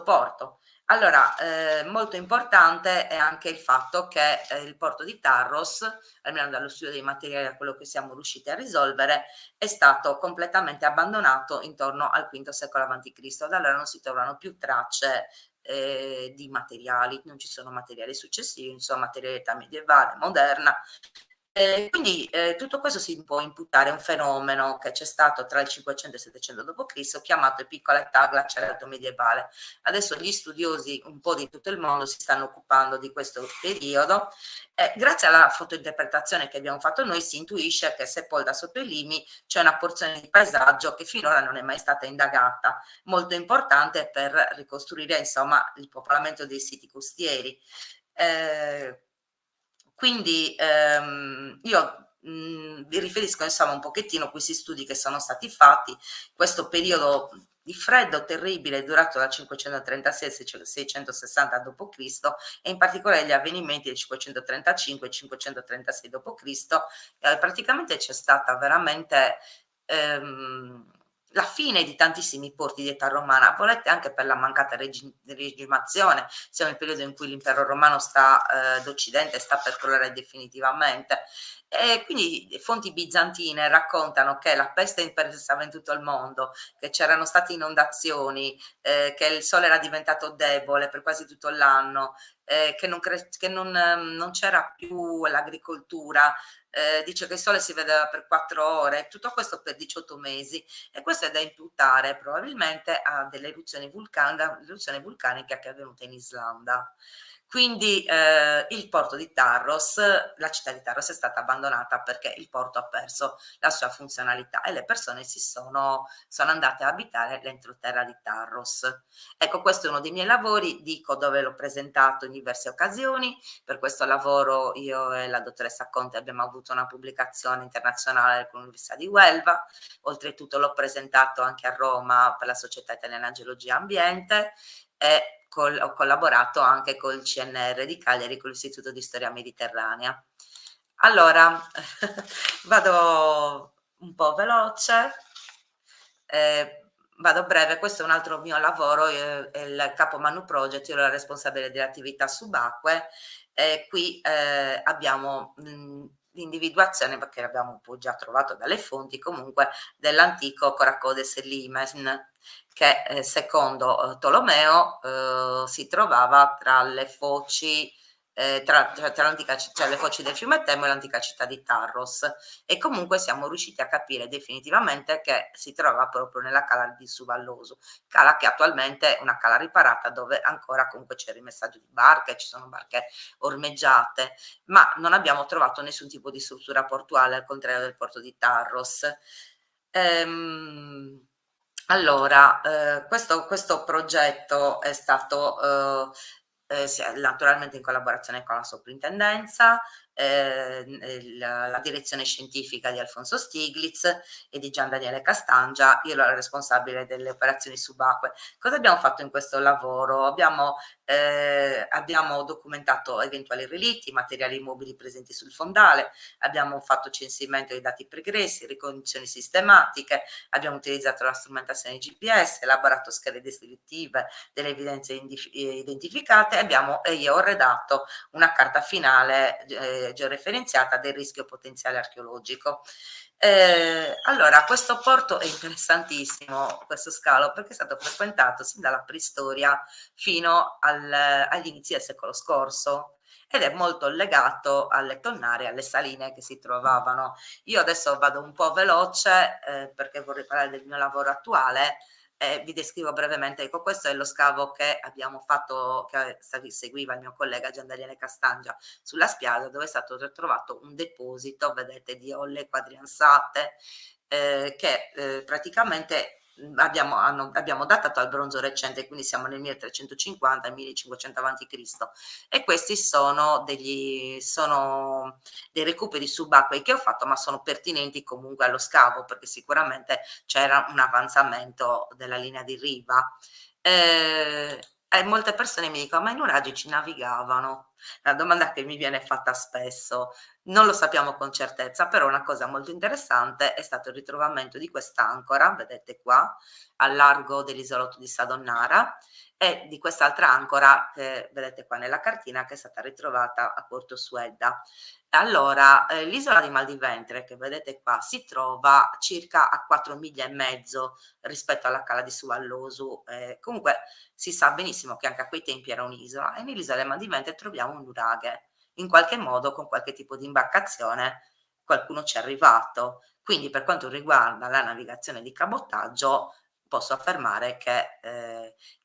porto. Allora, molto importante è anche il fatto che il porto di Tarros, almeno dallo studio dei materiali a quello che siamo riusciti a risolvere, è stato completamente abbandonato intorno al V secolo a.C. Da allora non si trovano più tracce di materiali, non ci sono materiali successivi, insomma materialità medievale, moderna. Quindi tutto questo si può imputare a un fenomeno che c'è stato tra il 500 e il 700 d.C. chiamato piccola età glaciale medievale. Adesso gli studiosi un po' di tutto il mondo si stanno occupando di questo periodo. Grazie alla fotointerpretazione che abbiamo fatto noi si intuisce che sepolta sotto i limi c'è una porzione di paesaggio che finora non è mai stata indagata, molto importante per ricostruire insomma il popolamento dei siti costieri. Quindi io vi riferisco insomma un pochettino a questi studi che sono stati fatti, questo periodo di freddo terribile durato dal 536 al 660 d.C. e in particolare gli avvenimenti del 535 e 536 d.C. Praticamente c'è stata veramente la fine di tantissimi porti di età romana, volete anche per la mancata regimazione, siamo nel periodo in cui l'impero romano d'Occidente sta per crollare definitivamente. E quindi fonti bizantine raccontano che la peste imperversava in tutto il mondo, che c'erano state inondazioni, che il sole era diventato debole per quasi tutto l'anno, che non c'era più l'agricoltura, dice che il sole si vedeva per 4 ore, tutto questo per 18 mesi, e questo è da imputare probabilmente a delle l'eruzione vulcanica che è avvenuta in Islanda. Quindi il porto di Tarros, la città di Tarros è stata abbandonata perché il porto ha perso la sua funzionalità e le persone sono andate a abitare l'entroterra di Tarros. Ecco, questo è uno dei miei lavori, dico dove l'ho presentato in diverse occasioni. Per questo lavoro io e la dottoressa Conte abbiamo avuto una pubblicazione internazionale con l'Università di Huelva, oltretutto l'ho presentato anche a Roma per la Società Italiana Geologia e Ambiente e ho collaborato anche col CNR di Cagliari, con l'Istituto di Storia Mediterranea. Allora, vado un po' veloce, vado breve. Questo è un altro mio lavoro, è il Capo Manu Project, io ero la responsabile delle attività subacquee. Qui abbiamo l'individuazione, perché l'abbiamo un po' già trovato dalle fonti, comunque dell'antico Coracodes Limen, che secondo Tolomeo si trovava tra le foci, tra l'antica, cioè le foci del fiume Temo e l'antica città di Tarros, e comunque siamo riusciti a capire definitivamente che si trova proprio nella cala di Suvalloso, cala che attualmente è una cala riparata, dove ancora comunque c'è il rimessaggio di barche, ci sono barche ormeggiate, ma non abbiamo trovato nessun tipo di struttura portuale, al contrario del porto di Tarros. Allora, questo progetto è stato naturalmente in collaborazione con la soprintendenza, la direzione scientifica di Alfonso Stiglitz e di Gian Daniele Castangia, io ero la responsabile delle operazioni subacquee. Cosa abbiamo fatto in questo lavoro? Abbiamo documentato eventuali relitti, materiali mobili presenti sul fondale, abbiamo fatto censimento dei dati pregressi, ricognizioni sistematiche, abbiamo utilizzato la strumentazione GPS, elaborato schede descrittive delle evidenze identificate e io ho redatto una carta finale georeferenziata del rischio potenziale archeologico. Allora, questo porto è interessantissimo, questo scalo, perché è stato frequentato sin dalla preistoria fino agli inizi del secolo scorso ed è molto legato alle tonnare e alle saline che si trovavano. Io adesso vado un po' veloce perché vorrei parlare del mio lavoro attuale. Vi descrivo brevemente, ecco, questo è lo scavo che abbiamo fatto, che seguiva il mio collega Gian Daniele Castangia sulla spiaggia, dove è stato trovato un deposito, vedete, di olle quadriansate, che praticamente abbiamo datato al bronzo recente, quindi siamo nel 1350-1500 a.C. e questi sono dei recuperi subacquei che ho fatto, ma sono pertinenti comunque allo scavo, perché sicuramente c'era un avanzamento della linea di riva. Molte persone mi dicono: ma i nuraghi ci navigavano? La domanda che mi viene fatta spesso. Non lo sappiamo con certezza, però una cosa molto interessante è stato il ritrovamento di quest'ancora, vedete qua, al largo dell'isolotto di Sadonnara, e di quest'altra ancora che vedete qua nella cartina, che è stata ritrovata a Porto Suedda. Allora, l'isola di Mal di Ventre, che vedete qua, si trova circa a 4 miglia e mezzo rispetto alla cala di Suvallosu. Comunque si sa benissimo che anche a quei tempi era un'isola, e nell'isola di Mal di Ventre troviamo un nuraghe. In qualche modo, con qualche tipo di imbarcazione, qualcuno ci è arrivato. Quindi, per quanto riguarda la navigazione di cabotaggio, posso affermare che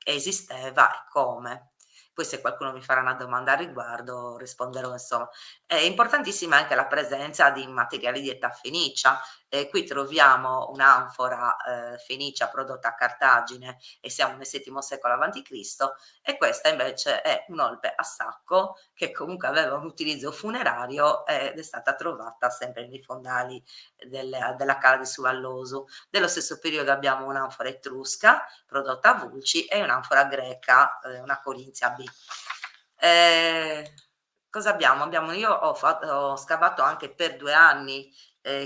esisteva e come. Poi se qualcuno mi farà una domanda a riguardo risponderò, insomma. È importantissima anche la presenza di materiali di età fenicia. Qui troviamo un'anfora fenicia prodotta a Cartagine e siamo nel VII secolo a.C. e questa invece è un'olpe a sacco che comunque aveva un utilizzo funerario ed è stata trovata sempre nei fondali della cala di Suvallosu. Dello stesso periodo abbiamo un'anfora etrusca prodotta a Vulci e un'anfora greca, una Corinzia B. Cosa abbiamo? Io ho scavato anche per 2 anni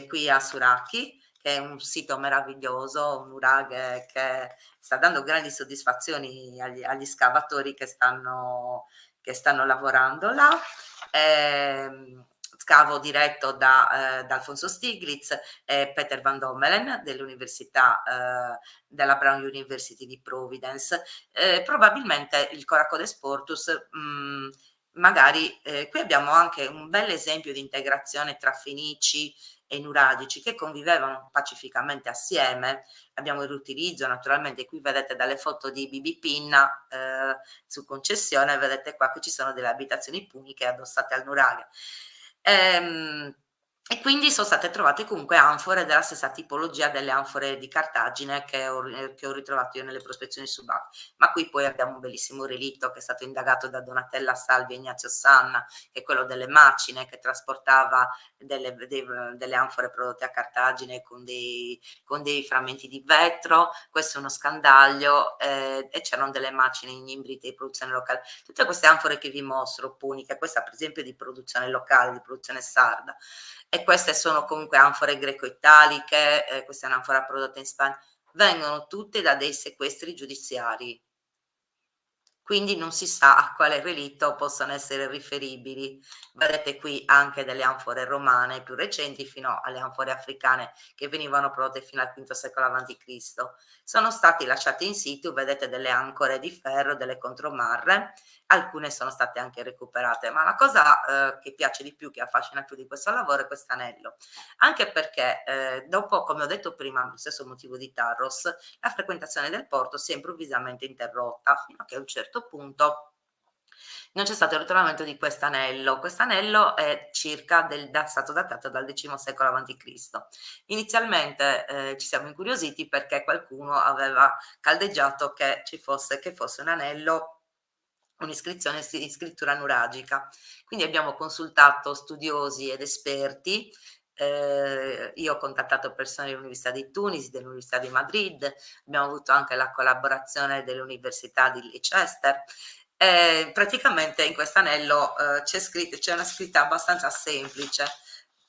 qui a Suracchi, che è un sito meraviglioso, un nuraghe che sta dando grandi soddisfazioni agli scavatori che stanno lavorando là. Scavo diretto da Alfonso Stiglitz e Peter Van Dommelen dell'Università della Brown University di Providence. Probabilmente il Coracodes Portus magari qui abbiamo anche un bel esempio di integrazione tra fenici e nuragici che convivevano pacificamente assieme. Abbiamo il riutilizzo, naturalmente qui vedete dalle foto di Bibi Pinna su concessione, vedete qua che ci sono delle abitazioni puniche addossate al nuraghe. E quindi sono state trovate comunque anfore della stessa tipologia delle anfore di Cartagine che ho ritrovato io nelle prospezioni subacquee. Ma qui poi abbiamo un bellissimo relitto che è stato indagato da Donatella Salvi e Ignazio Sanna, che è quello delle macine, che trasportava delle anfore prodotte a Cartagine con dei frammenti di vetro. Questo è uno scandaglio e c'erano delle macine imbrite di produzione locale. Tutte queste anfore che vi mostro, puniche, questa per esempio di produzione locale, di produzione sarda, e queste sono comunque anfore greco-italiche, questa è un'anfora prodotta in Spagna, vengono tutte da dei sequestri giudiziari. Quindi non si sa a quale relitto possono essere riferibili. Vedete qui anche delle anfore romane più recenti fino alle anfore africane che venivano prodotte fino al V secolo a.C. Sono stati lasciati in situ, vedete delle ancore di ferro, delle contromarre, alcune sono state anche recuperate, ma la cosa che piace di più, che affascina più di questo lavoro è questo anello, anche perché dopo, come ho detto prima, lo stesso motivo di Tarros, la frequentazione del porto si è improvvisamente interrotta fino a che a un certo punto non c'è stato il ritrovamento di quest'anello. Quest'anello è stato datato dal X secolo a.C. Inizialmente ci siamo incuriositi perché qualcuno aveva caldeggiato che fosse un anello un'iscrizione in scrittura nuragica. Quindi abbiamo consultato studiosi ed esperti. Io ho contattato persone dell'Università di Tunisi, dell'Università di Madrid, abbiamo avuto anche la collaborazione dell'Università di Leicester. Praticamente in questo anello c'è una scritta abbastanza semplice,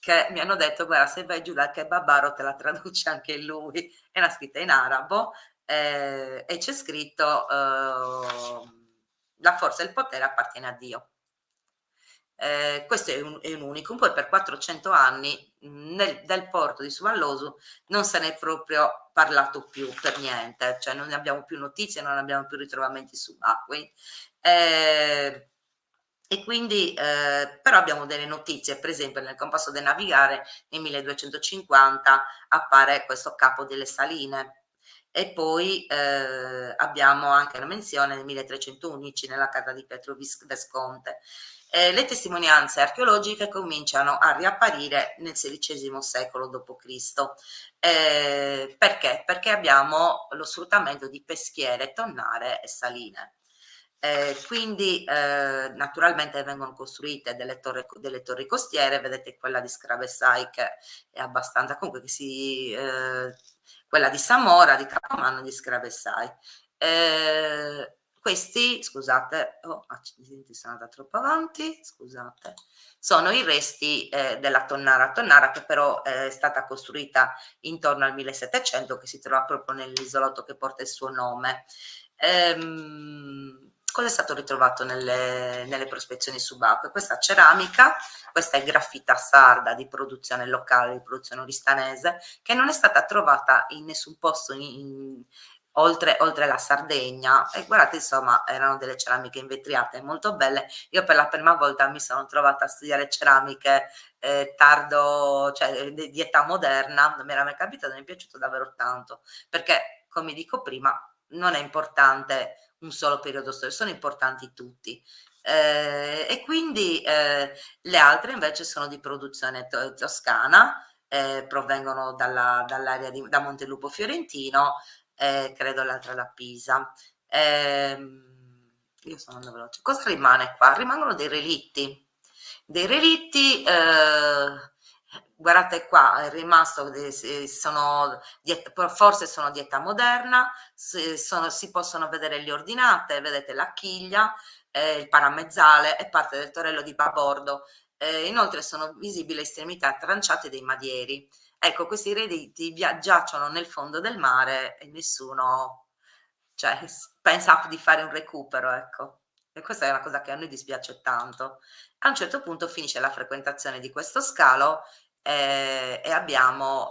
che mi hanno detto: guarda, se vai giù dal kebabaro te la traduce anche lui. È una scritta in arabo, e c'è scritto la forza e il potere appartiene a Dio. Questo è un unicum. Poi per 400 anni del porto di Suvallosu non se n'è proprio parlato più per niente, cioè non ne abbiamo più notizie, non abbiamo più ritrovamenti subacquei. E quindi però abbiamo delle notizie, per esempio nel Compasso del Navigare nel 1250 appare questo capo delle saline, e poi abbiamo anche una menzione nel 1311 nella carta di Pietro Visconte. Le testimonianze archeologiche cominciano a riapparire nel XVI secolo d.C. Perché? Perché abbiamo lo sfruttamento di peschiere, tonnare e saline. Quindi naturalmente vengono costruite delle torri costiere. Vedete quella di Scravesai, che è abbastanza, comunque quella di Samora, di Capomano e di Scravesai. Questi, scusate, accidenti, sono andata troppo avanti, scusate, sono i resti della tonnara, che però è stata costruita intorno al 1700, che si trova proprio nell'isolotto che porta il suo nome. Cosa è stato ritrovato nelle prospezioni subacquee? Questa ceramica, questa è graffita sarda di produzione locale, di produzione oristanese, che non è stata trovata in nessun posto oltre la Sardegna. E guardate, insomma, erano delle ceramiche invetriate molto belle. Io per la prima volta mi sono trovata a studiare ceramiche tardo, cioè di età moderna, non mi era mai capitato, mi è piaciuto davvero tanto, perché come dico prima, non è importante un solo periodo storico, sono importanti tutti. E quindi le altre invece sono di produzione toscana, provengono dall'area da Montelupo Fiorentino, credo l'altra da Pisa. Io sono andando veloce. Cosa rimane qua? Rimangono dei relitti. Guardate qua, è rimasto, forse sono di età moderna, si possono vedere le ordinate, vedete la chiglia, il paramezzale e parte del torello di babordo. Inoltre sono visibili estremità tranciate dei madieri. Ecco, questi relitti giacciono nel fondo del mare e nessuno, cioè, pensa di fare un recupero, ecco. E questa è una cosa che a noi dispiace tanto. A un certo punto finisce la frequentazione di questo scalo e abbiamo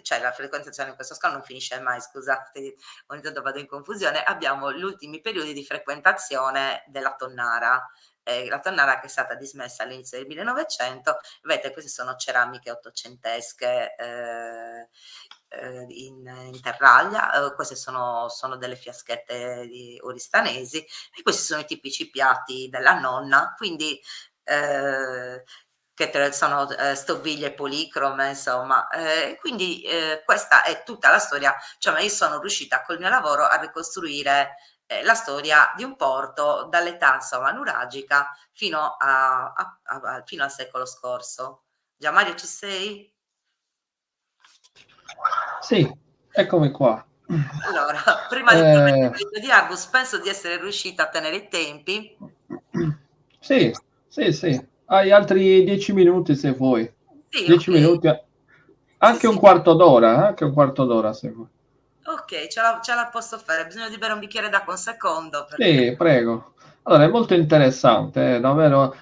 cioè la frequentazione di questo scalo non finisce mai, scusate, ogni tanto vado in confusione. Abbiamo gli ultimi periodi di frequentazione della tonnara. La tonnara che è stata dismessa all'inizio del 1900, vedete, queste sono ceramiche ottocentesche in terraglia, queste sono delle fiaschette oristanesi, e questi sono i tipici piatti della nonna, quindi che sono stoviglie policrome, insomma, quindi questa è tutta la storia. Cioè, io sono riuscita col mio lavoro a ricostruire la storia di un porto dall'età, insomma, nuragica fino al secolo scorso. Già Mario, ci sei? Sì, eccomi qua. Allora, prima di parlare di Arbus, penso di essere riuscita a tenere i tempi. Sì, sì, sì. Hai altri 10 minuti se vuoi. Sì, 10 ok. minuti, anche Sì, un sì. quarto d'ora, anche un quarto d'ora se vuoi. Ok, ce la posso fare. Bisogna di bere un bicchiere d'acqua un secondo perché... Sì, prego. Allora, è molto interessante, davvero.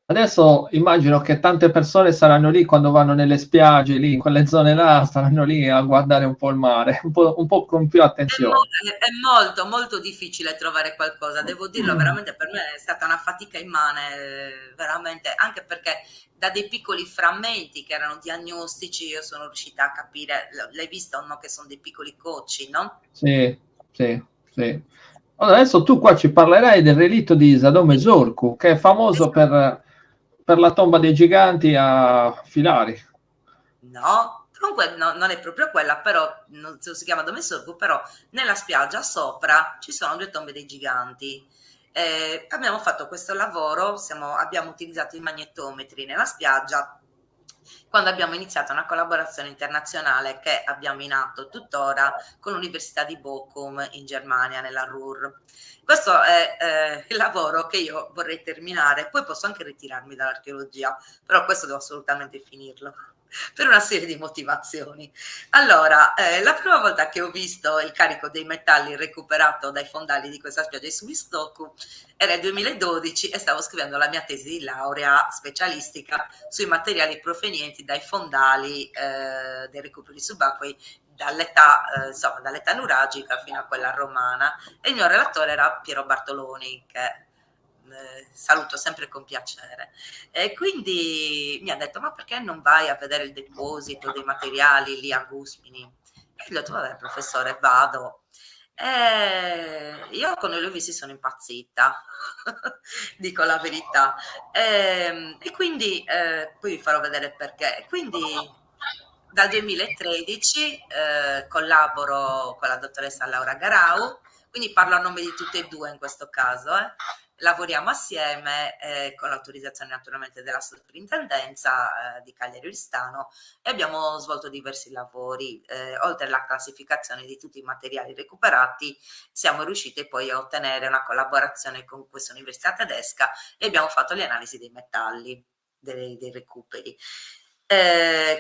Adesso immagino che tante persone saranno lì quando vanno nelle spiagge, lì in quelle zone là, saranno lì a guardare un po' il mare, un po' con più attenzione. È molto, molto difficile trovare qualcosa, devo dirlo, veramente per me è stata una fatica immane, veramente, anche perché da dei piccoli frammenti che erano diagnostici io sono riuscita a capire, l'hai visto o no, che sono dei piccoli cocci, no? Sì, sì, sì. Allora, adesso tu qua ci parlerai del relitto di Sadome Zorku, che è famoso per la tomba dei giganti a Filari. No, Comunque non è proprio quella, però non si chiama Dome Sorgo, però nella spiaggia sopra ci sono 2 tombe dei giganti. Abbiamo fatto questo lavoro, abbiamo utilizzato i magnetometri nella spiaggia quando abbiamo iniziato una collaborazione internazionale che abbiamo in atto tuttora con l'Università di Bochum in Germania, nella Ruhr. Questo è il lavoro che io vorrei terminare, poi posso anche ritirarmi dall'archeologia, però questo devo assolutamente finirlo per una serie di motivazioni. Allora, la prima volta che ho visto il carico dei metalli recuperato dai fondali di questa spiaggia di Subistoku era il 2012 e stavo scrivendo la mia tesi di laurea specialistica sui materiali provenienti dai fondali dei recuperi subacquei dall'età nuragica fino a quella romana, e il mio relatore era Piero Bartoloni, che saluto sempre con piacere. E quindi mi ha detto: ma perché non vai a vedere il deposito dei materiali lì a Guspini? E gli ho detto: vabbè professore, vado. Io quando li ho visti sono impazzita, dico la verità. E quindi poi vi farò vedere perché. Quindi dal 2013 collaboro con la dottoressa Laura Garau, quindi parlo a nome di tutte e due in questo caso. Lavoriamo assieme con l'autorizzazione naturalmente della soprintendenza di Cagliari Oristano, e abbiamo svolto diversi lavori. Oltre alla classificazione di tutti i materiali recuperati, siamo riusciti poi a ottenere una collaborazione con questa università tedesca e abbiamo fatto le analisi dei metalli, dei recuperi.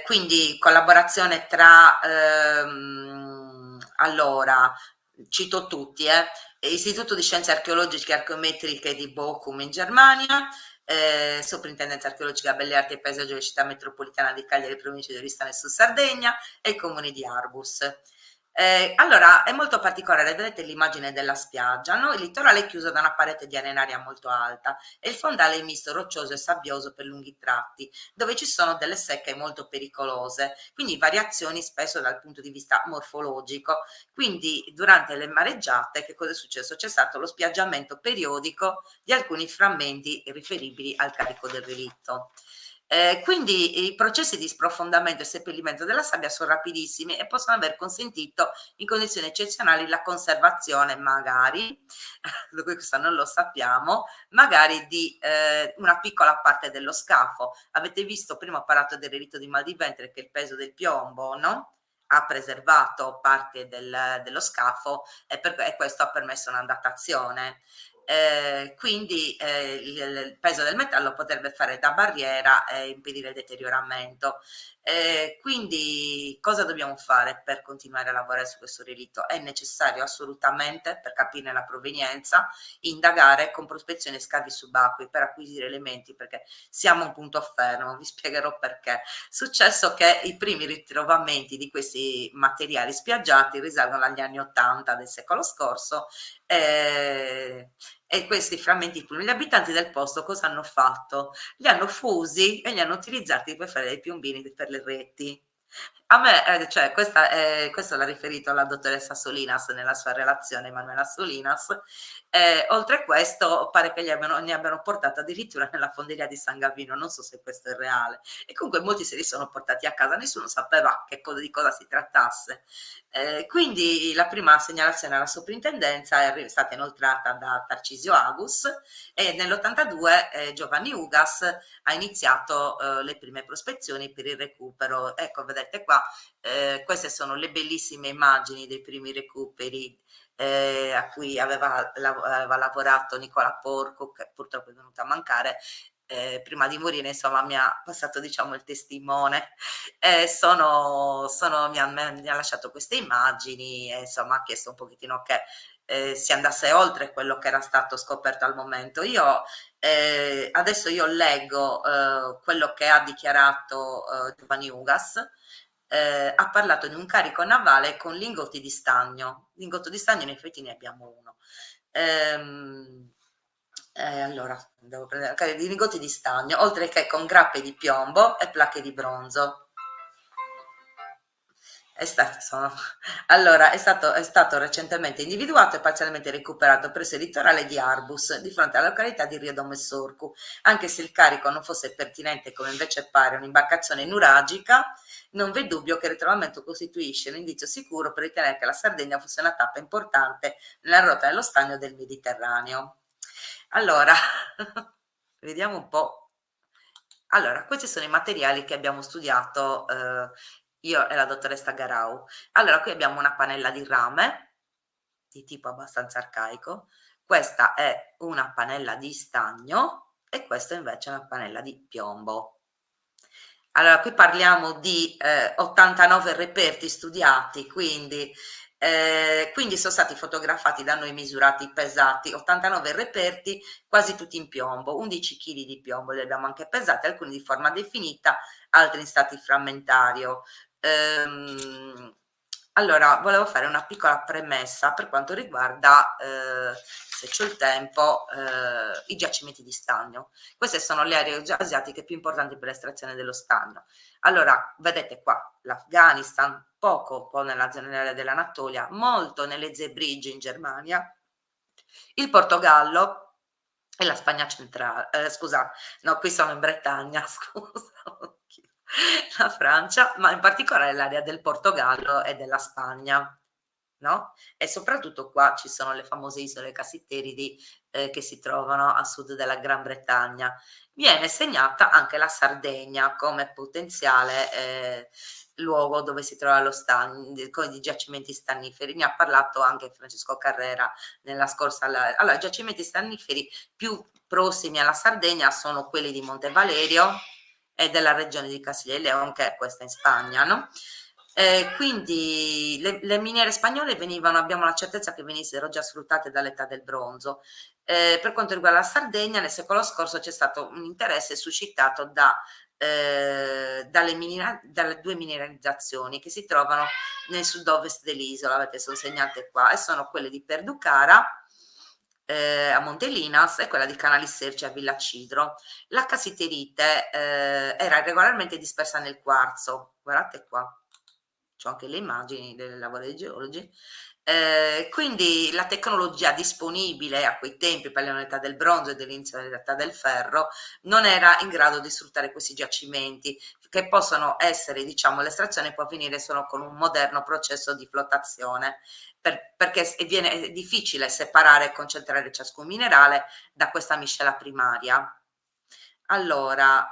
Quindi collaborazione tra, allora, cito tutti, Istituto di Scienze Archeologiche e Archeometriche di Bochum in Germania, Soprintendenza Archeologica Belle Arti e Paesaggio della Città Metropolitana di Cagliari, provincia di Oristano e su Sardegna, e il Comune di Arbus. Allora, è molto particolare, vedete l'immagine della spiaggia, no? Il litorale è chiuso da una parete di arenaria molto alta e il fondale è misto roccioso e sabbioso per lunghi tratti, dove ci sono delle secche molto pericolose, quindi variazioni spesso dal punto di vista morfologico. Quindi durante le mareggiate che cosa è successo? C'è stato lo spiaggiamento periodico di alcuni frammenti riferibili al carico del relitto. Quindi i processi di sprofondamento e seppellimento della sabbia sono rapidissimi e possono aver consentito in condizioni eccezionali la conservazione magari, questo non lo sappiamo, magari di una piccola parte dello scafo. Avete visto, prima ho parlato del relitto di mal di ventre, che il peso del piombo, no? Ha preservato parte dello scafo e questo ha permesso una datazione. Quindi il peso del metallo potrebbe fare da barriera e impedire il deterioramento. Quindi cosa dobbiamo fare per continuare a lavorare su questo relitto? È necessario assolutamente, per capire la provenienza, indagare con prospezione e scavi subacquei per acquisire elementi, perché siamo a un punto fermo. Vi spiegherò perché. È successo che i primi ritrovamenti di questi materiali spiaggiati risalgono agli anni 80 del secolo scorso, e questi frammenti plumi, gli abitanti del posto cosa hanno fatto? Li hanno fusi e li hanno utilizzati per fare dei piombini per le reti. A me, cioè, questo l'ha riferito la dottoressa Solinas nella sua relazione, Emanuela Solinas. Oltre a questo, pare che ne abbiano portato addirittura nella fonderia di San Gavino, non so se questo è reale. E comunque molti se li sono portati a casa, nessuno sapeva di cosa si trattasse. Quindi la prima segnalazione alla soprintendenza è stata inoltrata da Tarcisio Agus, e nell'82 Giovanni Ugas ha iniziato le prime prospezioni per il recupero. Ecco, vedete qua, queste sono le bellissime immagini dei primi recuperi a cui aveva lavorato Nicola Porco, che purtroppo è venuto a mancare. Prima di morire, insomma, mi ha passato, diciamo, il testimone. Mi ha lasciato queste immagini e insomma ha chiesto un pochettino che si andasse oltre quello che era stato scoperto al momento. Adesso io leggo quello che ha dichiarato Giovanni Ugas. Ha parlato di un carico navale con lingotti di stagno. Lingotto di stagno in effetti ne abbiamo uno. Allora, devo prendere di lingotti di stagno, oltre che con grappe di piombo e placche di bronzo. Allora, è stato recentemente individuato e parzialmente recuperato presso il litorale di Arbus, di fronte alla località di Rio Dome Sorcu. Anche se il carico non fosse pertinente, come invece pare un'imbarcazione nuragica, non v'è dubbio che il ritrovamento costituisce un indizio sicuro per ritenere che la Sardegna fosse una tappa importante nella rotta dello stagno del Mediterraneo. Allora, vediamo un po'. Allora, questi sono i materiali che abbiamo studiato io e la dottoressa Garau. Allora, qui abbiamo una pannella di rame di tipo abbastanza arcaico, questa è una pannella di stagno e questa invece è una pannella di piombo. Allora, qui parliamo di 89 reperti studiati, quindi sono stati fotografati da noi, misurati, pesati, 89 reperti, quasi tutti in piombo, 11 kg di piombo li abbiamo anche pesati, alcuni di forma definita, altri in stati frammentario. Allora, volevo fare una piccola premessa per quanto riguarda, se c'ho il tempo, i giacimenti di stagno. Queste sono le aree asiatiche più importanti per l'estrazione dello stagno. Allora, vedete qua l'Afghanistan, un po' nella zona nell'area dell'Anatolia, molto nelle Zebrige in Germania, il Portogallo e la Spagna centrale. Scusa, no, qui sono in Bretagna, scusa. La Francia, ma in particolare l'area del Portogallo e della Spagna, no? E soprattutto qua ci sono le famose isole Cassiteridi che si trovano a sud della Gran Bretagna. Viene segnata anche la Sardegna come potenziale luogo dove si trova lo stagno, con i giacimenti stanniferi. Ne ha parlato anche Francesco Carrera nella scorsa. Allora, i giacimenti stanniferi più prossimi alla Sardegna sono quelli di Monte Valerio e della regione di Castiglia e León, che è questa in Spagna, no? Quindi le miniere spagnole abbiamo la certezza che venissero già sfruttate dall'età del bronzo. Per quanto riguarda la Sardegna, nel secolo scorso c'è stato un interesse suscitato dalle due mineralizzazioni che si trovano nel sud-ovest dell'isola, che sono segnate qua, e sono quelle di Perducara a Montelinas e quella di Canali Serci a Villa Cidro. La cassiterite era regolarmente dispersa nel quarzo, guardate qua, c'ho anche le immagini del lavoro dei geologi. Quindi la tecnologia disponibile a quei tempi, parliamo dell'età del bronzo e dell'inizio dell'età del ferro, non era in grado di sfruttare questi giacimenti, che possono essere, diciamo, l'estrazione può avvenire solo con un moderno processo di flottazione, perché è difficile separare e concentrare ciascun minerale da questa miscela primaria. Allora,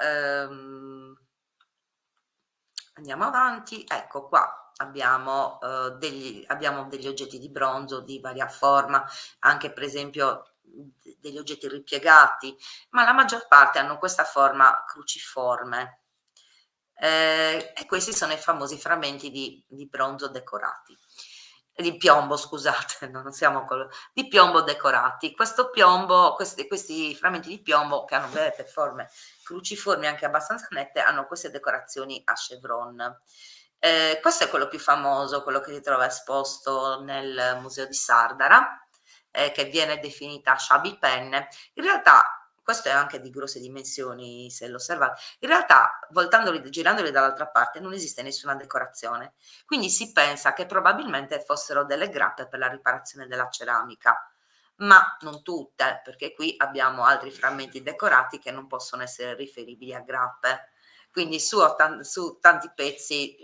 andiamo avanti, ecco qua abbiamo degli oggetti di bronzo di varia forma, anche per esempio degli oggetti ripiegati, ma la maggior parte hanno questa forma cruciforme. E questi sono i famosi frammenti di bronzo decorati, di piombo, scusate, non siamo di piombo decorati. Questo piombo, questi frammenti di piombo che hanno vedete forme cruciformi anche abbastanza nette, hanno queste decorazioni a chevron. Questo è quello più famoso, quello che si trova esposto nel museo di Sardara, che viene definita sciabi penne. In realtà questo è anche di grosse dimensioni, se lo osservate. In realtà, girandoli dall'altra parte, non esiste nessuna decorazione. Quindi si pensa che probabilmente fossero delle grappe per la riparazione della ceramica, ma non tutte, perché qui abbiamo altri frammenti decorati che non possono essere riferibili a grappe. Quindi su tanti pezzi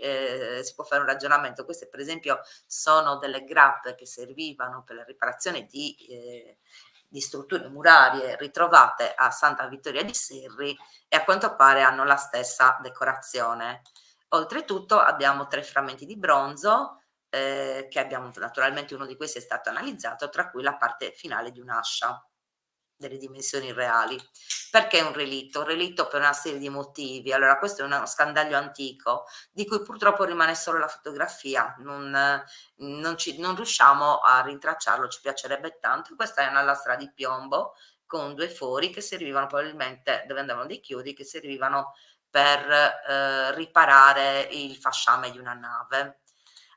si può fare un ragionamento. Queste per esempio sono delle grappe che servivano per la riparazione di strutture murarie ritrovate a Santa Vittoria di Serri e a quanto pare hanno la stessa decorazione. Oltretutto abbiamo 3 frammenti di bronzo che abbiamo, naturalmente uno di questi è stato analizzato, tra cui la parte finale di un'ascia delle dimensioni reali. Perché un relitto? Un relitto per una serie di motivi. Allora, questo è uno scandaglio antico di cui purtroppo rimane solo la fotografia, non riusciamo a rintracciarlo, ci piacerebbe tanto. Questa è una lastra di piombo con 2 fori che servivano probabilmente, dove andavano dei chiodi, che servivano per riparare il fasciame di una nave.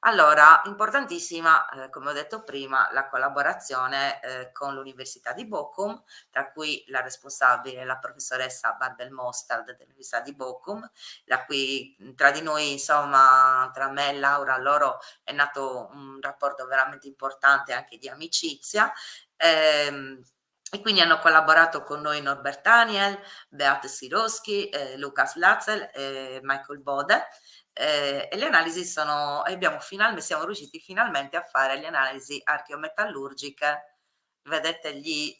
Allora, importantissima, come ho detto prima, la collaborazione con l'Università di Bochum, tra cui la responsabile è la professoressa Barbel Mostard dell'Università di Bochum, da cui tra di noi, insomma, tra me e Laura, loro è nato un rapporto veramente importante anche di amicizia. E quindi hanno collaborato con noi Norbert Daniel, Beate Siroschi, Lukas Latzel e Michael Bode. E le analisi siamo riusciti finalmente a fare le analisi archeometallurgiche. Vedete gli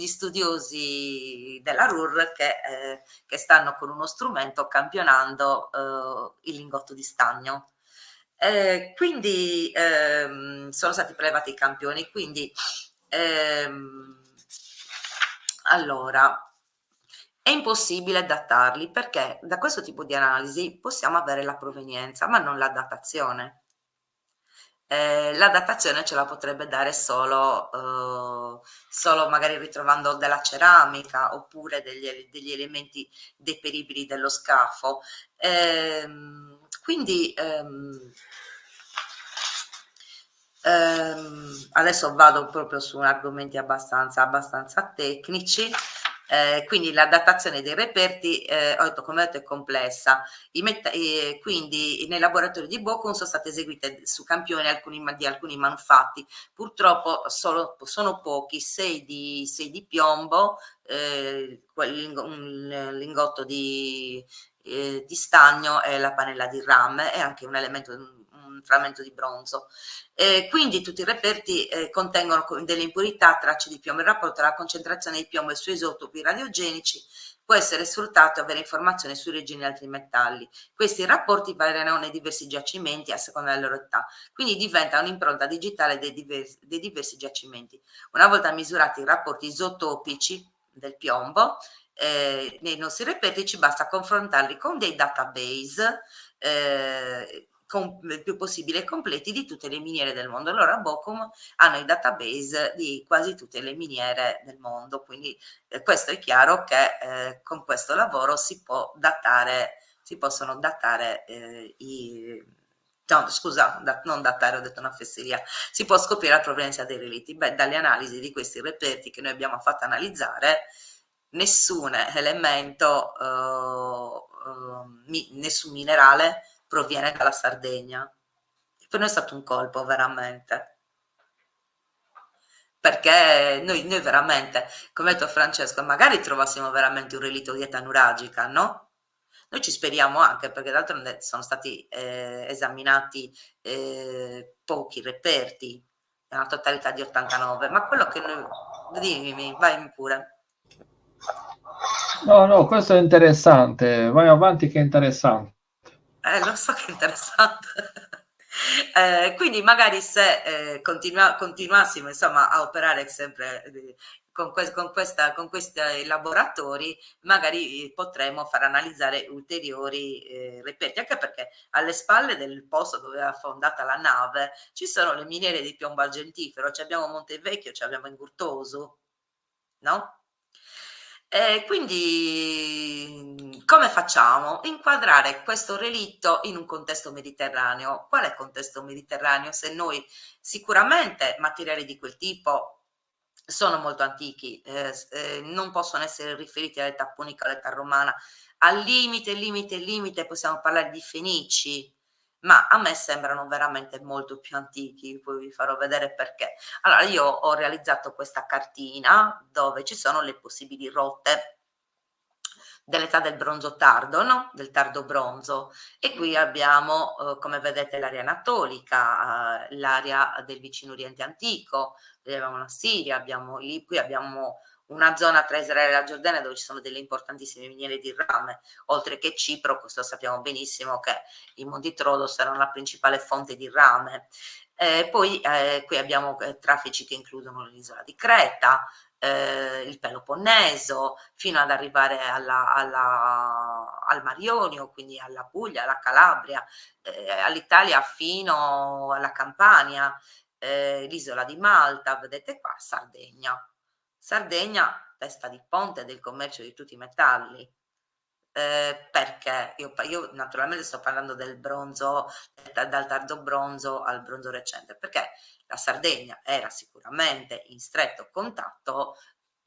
studiosi della RUR che stanno con uno strumento campionando il lingotto di stagno. Quindi sono stati prelevati i campioni, quindi ehm, allora è impossibile datarli perché da questo tipo di analisi possiamo avere la provenienza, ma non la datazione. La datazione ce la potrebbe dare solo magari ritrovando della ceramica oppure degli elementi deperibili dello scafo. Quindi adesso vado proprio su argomenti abbastanza tecnici. Quindi la datazione dei reperti, ho detto, come ho detto, è complessa. Quindi nei laboratori di Bochum sono state eseguite su campioni di alcuni manufatti. Purtroppo sono pochi, 6 di piombo, un lingotto di stagno e la pannella di rame e anche un frammento di bronzo. Quindi tutti i reperti contengono delle impurità, tracce di piombo. Il rapporto tra la concentrazione di piombo e i suoi isotopi radiogenici può essere sfruttato e avere informazioni sui regini di altri metalli. Questi rapporti variano nei diversi giacimenti a seconda della loro età, quindi diventa un'impronta digitale dei diversi giacimenti. Una volta misurati i rapporti isotopici del piombo, nei nostri reperti ci basta confrontarli con dei database il più possibile completi di tutte le miniere del mondo. Allora Bochum hanno i database di quasi tutte le miniere del mondo, quindi questo è chiaro che con questo lavoro si possono datare no, scusa, non datare, ho detto una fesseria, si può scoprire la provenienza dei relitti. Beh, dalle analisi di questi reperti che noi abbiamo fatto analizzare, nessun elemento, nessun minerale proviene dalla Sardegna. Per noi è stato un colpo, veramente. Perché noi veramente, come ha detto Francesco, magari trovassimo veramente un relitto di età nuragica, no? Noi ci speriamo anche, perché d'altronde sono stati esaminati pochi reperti, una totalità di 89, ma quello che noi... Dimmi, vai pure. No, no, questo è interessante. Vai avanti che è interessante. Lo so che è interessante. Quindi magari se continuassimo insomma a operare sempre con questi laboratori, magari potremo far analizzare ulteriori reperti, anche perché alle spalle del posto dove è affondata la nave ci sono le miniere di piombo argentifero, abbiamo Montevecchio, abbiamo Ingurtoso, no? Quindi come facciamo? Inquadrare questo relitto in un contesto mediterraneo. Qual è il contesto mediterraneo? Se noi sicuramente materiali di quel tipo sono molto antichi, non possono essere riferiti all'età punica o all'età romana. Al limite possiamo parlare di fenici, ma a me sembrano veramente molto più antichi, poi vi farò vedere perché. Allora, io ho realizzato questa cartina dove ci sono le possibili rotte dell'età del bronzo tardo, no? Del tardo bronzo. E qui abbiamo, come vedete, l'area anatolica, l'area del vicino Oriente antico, abbiamo la Siria, qui abbiamo una zona tra Israele e la Giordania dove ci sono delle importantissime miniere di rame, oltre che Cipro, questo sappiamo benissimo che i Monti Troodos erano la principale fonte di rame. Poi qui abbiamo traffici che includono l'isola di Creta, il Peloponneso, fino ad arrivare al Mar Ionio, quindi alla Puglia, alla Calabria, all'Italia fino alla Campania, l'isola di Malta, vedete qua, Sardegna. Sardegna, testa di ponte del commercio di tutti i metalli. perché io naturalmente sto parlando del bronzo, dal tardo bronzo al bronzo recente, perché la Sardegna era sicuramente in stretto contatto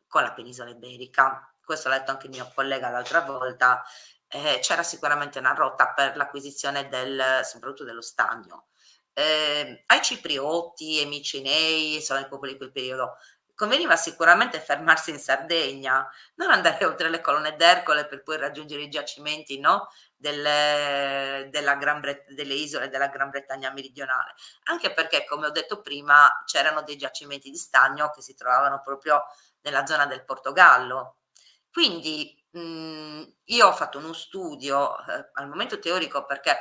con la penisola iberica. Questo l'ha detto anche il mio collega l'altra volta. C'era sicuramente una rotta per l'acquisizione soprattutto dello stagno. Ai ciprioti, ai micenei, insomma, ai popoli di quel periodo, conveniva sicuramente fermarsi in Sardegna, non andare oltre le colonne d'Ercole per poi raggiungere i giacimenti, no? Delle isole della Gran Bretagna meridionale, anche perché, come ho detto prima, c'erano dei giacimenti di stagno che si trovavano proprio nella zona del Portogallo. Quindi io ho fatto uno studio al momento teorico, perché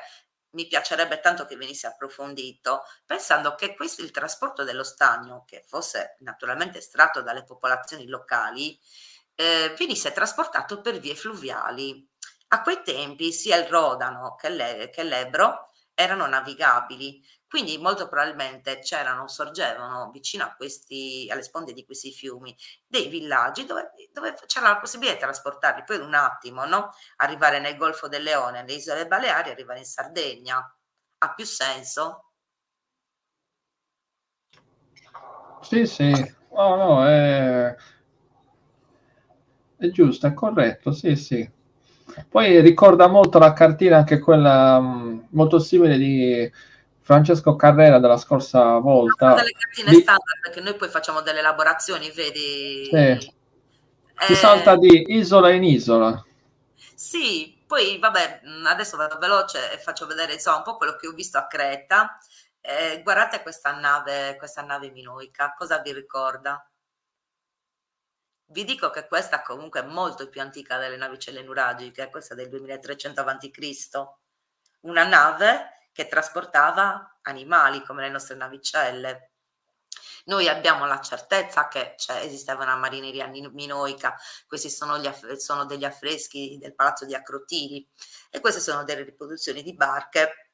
mi piacerebbe tanto che venisse approfondito, pensando che questo, il trasporto dello stagno, che fosse naturalmente estratto dalle popolazioni locali, venisse trasportato per vie fluviali. A quei tempi sia il Rodano che l'Ebro erano navigabili, quindi molto probabilmente sorgevano vicino alle sponde di questi fiumi dei villaggi dove c'era la possibilità di trasportarli. Poi un attimo, no? Arrivare nel Golfo del Leone, alle isole Baleari, arrivare in Sardegna. Ha più senso? Sì, sì, no, no, è giusto, è corretto, sì, sì. Poi ricorda molto la cartina, anche quella molto simile di Francesco Carrera della scorsa Sono volta. delle cartine Di, standard, perché noi poi facciamo delle elaborazioni, sì, vedi? si salta Eh, di isola in isola. sì, poi vabbè, adesso vado veloce e faccio vedere insomma un po' quello che ho visto a Creta. Guardate questa nave minoica, cosa vi ricorda? Vi dico che questa comunque è molto più antica delle navicelle nuragiche, questa è del 2300 a.C., una nave che trasportava animali come le nostre navicelle. Noi abbiamo la certezza che esisteva una marineria minoica, questi sono degli affreschi del palazzo di Acrotiri, e queste sono delle riproduzioni di barche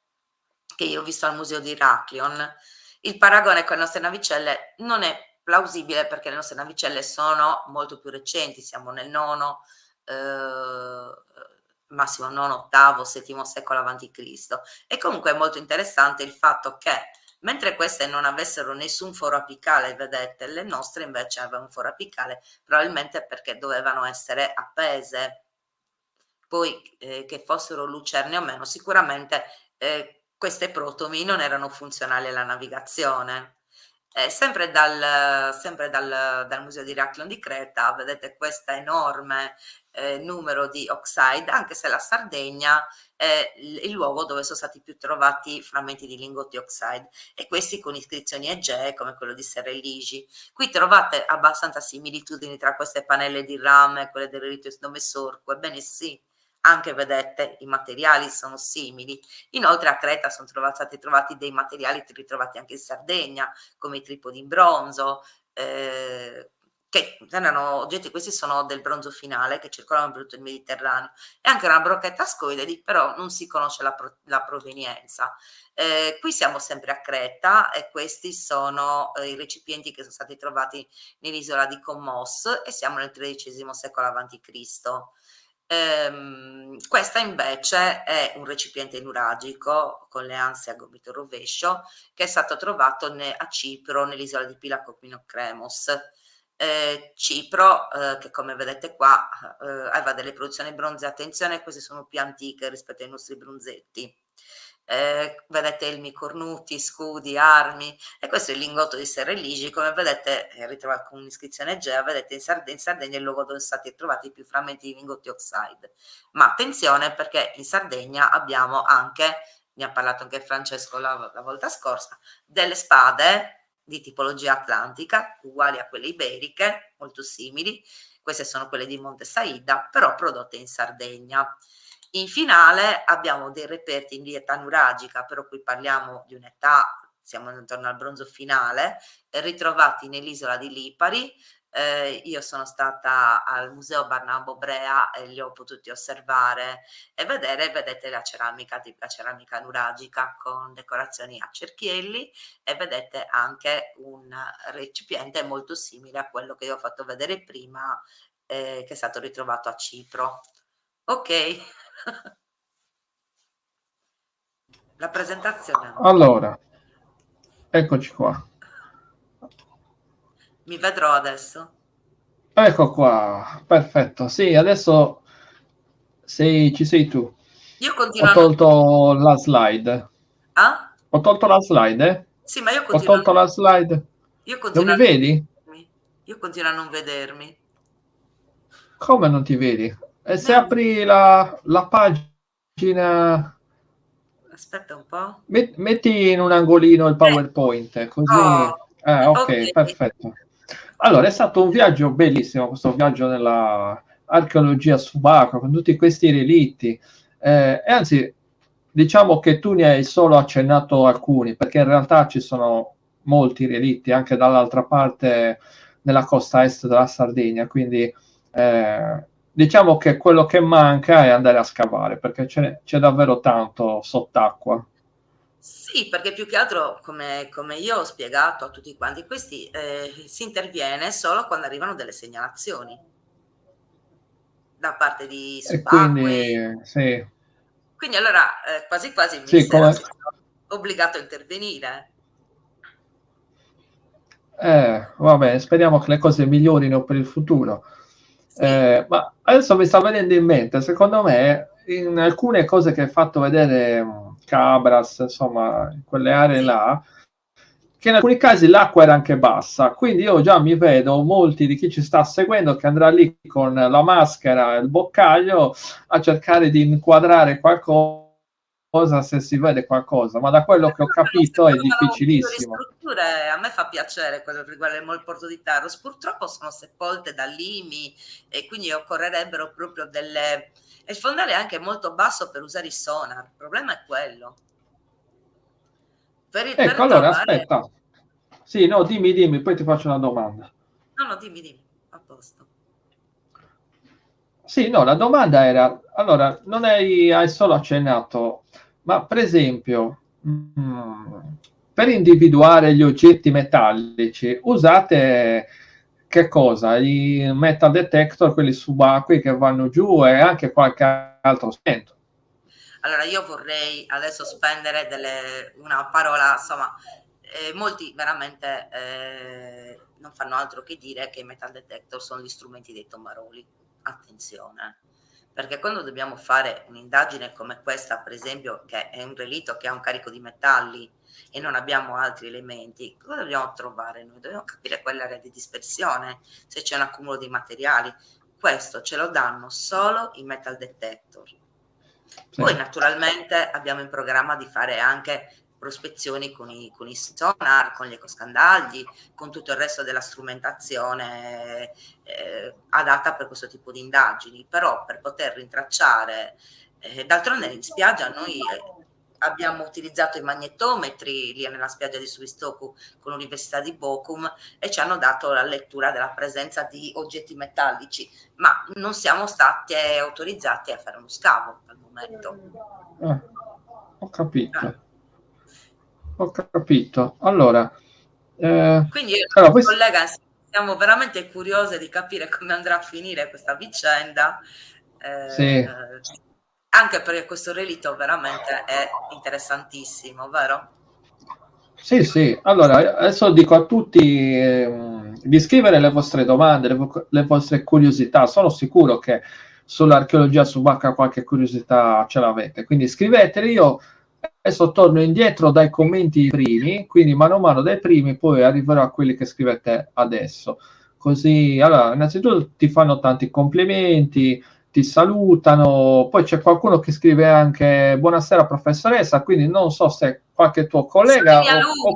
che io ho visto al museo di Heraklion. Il paragone con le nostre navicelle non è plausibile, perché le nostre navicelle sono molto più recenti, siamo nel nono, massimo nono, ottavo, settimo secolo avanti Cristo. E comunque è molto interessante il fatto che, mentre queste non avessero nessun foro apicale, vedete, le nostre invece avevano un foro apicale, probabilmente perché dovevano essere appese. Poi che fossero lucerne o meno, sicuramente queste protomi non erano funzionali alla navigazione. Dal Museo di Heraklion di Creta vedete questo enorme numero di oxide, anche se la Sardegna è il luogo dove sono stati più trovati frammenti di lingotti oxide, e questi con iscrizioni egee come quello di Serre Ligi. Qui trovate abbastanza similitudini tra queste pannelle di rame e quelle del rito Nome Sorco, ebbene sì, anche vedete i materiali sono simili. Inoltre a Creta sono stati trovati dei materiali ritrovati anche in Sardegna, come i tripodi in bronzo, che erano oggetti, questi sono del bronzo finale, che circolano per tutto il Mediterraneo, e anche una brocchetta ascoide, però non si conosce la provenienza. Qui siamo sempre a Creta, e questi sono i recipienti che sono stati trovati nell'isola di Commos, e siamo nel XIII secolo avanti Cristo. Questa invece è un recipiente nuragico con le anse a gomito rovescio, che è stato trovato a Cipro, nell'isola di Pilakopinokremos. Cipro, che come vedete qua aveva delle produzioni bronzee. Attenzione, queste sono più antiche rispetto ai nostri bronzetti. Vedete elmi cornuti, scudi, armi, e questo è il lingotto di Serre Ligi, come vedete è ritrovato con un'iscrizione egea. Vedete in Sardegna è il luogo dove sono stati trovati più frammenti di lingotti oxide. Ma attenzione, perché in Sardegna abbiamo anche, ne ha parlato anche Francesco la volta scorsa, delle spade di tipologia atlantica, uguali a quelle iberiche, molto simili. Queste sono quelle di Monte Saida, però prodotte in Sardegna. In finale abbiamo dei reperti di età nuragica, però qui parliamo di un'età, siamo intorno al bronzo finale, ritrovati nell'isola di Lipari. Io sono stata al Museo Barnabo Brea e li ho potuti osservare e vedete la ceramica, tipica ceramica nuragica con decorazioni a cerchielli, e vedete anche un recipiente molto simile a quello che io ho fatto vedere prima, che è stato ritrovato a Cipro. Ok. La presentazione. Allora, eccoci qua. Mi vedrò adesso. Ecco qua, perfetto. Sì, adesso ci sei tu. Io Ho continuo a non... tolto la slide. Ah? Ho tolto la slide, eh? Sì, ma io Ho continuo a tolto la slide. io Non continuo mi a non vedi? vedermi. Io continuo a non vedermi. Come non ti vedi? E se No, apri la pagina, aspetta un po'. metti in un angolino il Ecco. PowerPoint, così... Oh, ok, ok. perfetto. Allora, è stato un viaggio bellissimo, questo viaggio nella archeologia subacquea, con tutti questi relitti. E anzi, diciamo che tu ne hai solo accennato alcuni, perché in realtà ci sono molti relitti anche dall'altra parte nella costa est della Sardegna, quindi diciamo che quello che manca è andare a scavare, perché c'è davvero tanto sott'acqua. Sì, perché più che altro, come io ho spiegato a tutti quanti, questi si interviene solo quando arrivano delle segnalazioni da parte di E quindi subacquei. sì, Quindi allora quasi quasi il sì, ministero come, si trova obbligato a intervenire. vabbè, speriamo che le cose migliorino per il futuro. Sì, Ma adesso mi sta venendo in mente, secondo me, in alcune cose che hai fatto vedere Cabras, insomma, in quelle aree sì. là, che in alcuni casi l'acqua era anche bassa, quindi io già mi vedo molti di chi ci sta seguendo che andrà lì con la maschera e il boccaglio a cercare di inquadrare qualcosa se si vede qualcosa, ma da quello che ho Se capito è trovano un minimo di difficilissimo. strutture, a me fa piacere quello che riguarda il porto di Taros. Purtroppo sono sepolte da limi e quindi occorrerebbero proprio delle... E il fondale è anche molto basso per usare i sonar, il problema è quello. Ecco, Per allora trovare... aspetta. Sì, no, dimmi, poi ti faccio una domanda. No, no, dimmi, a posto. Sì, no, la domanda era, allora, non hai solo accennato, ma per esempio, per individuare gli oggetti metallici, usate che cosa? I metal detector, quelli subacquei che vanno giù e anche qualche altro strumento. Allora, io vorrei adesso spendere una parola, insomma, molti veramente non fanno altro che dire che i metal detector sono gli strumenti dei tomaroli. Attenzione, perché quando dobbiamo fare un'indagine come questa, per esempio, che è un relitto che ha un carico di metalli e non abbiamo altri elementi, cosa dobbiamo trovare noi? Dobbiamo capire qual è l'area di dispersione, se c'è un accumulo di materiali. Questo ce lo danno solo i metal detector. Sì. Poi naturalmente abbiamo in programma di fare anche prospezioni con i sonar, con gli ecoscandagli, con tutto il resto della strumentazione adatta per questo tipo di indagini, però per poter rintracciare, d'altronde in spiaggia noi abbiamo utilizzato i magnetometri lì nella spiaggia di Suistoku con l'Università di Bochum e ci hanno dato la lettura della presenza di oggetti metallici, ma non siamo stati autorizzati a fare uno scavo al momento. Eh, ho Ah. capito, ho capito. Allora, Quindi io e allora il questo, collega siamo veramente curiose di capire come andrà a finire questa vicenda, sì. anche perché questo relitto veramente è interessantissimo, vero? Sì, sì, allora adesso dico a tutti di scrivere le vostre domande, le vostre curiosità. Sono sicuro che sull'archeologia subacquea qualche curiosità ce l'avete, quindi scriveteli. Io adesso torno indietro dai commenti primi, quindi mano a mano dai primi, poi arriverò a quelli che scrivete adesso. Così, allora, innanzitutto ti fanno tanti complimenti, ti salutano, poi c'è qualcuno che scrive anche buonasera professoressa, quindi non so se qualche tuo Sono i collega miei o sono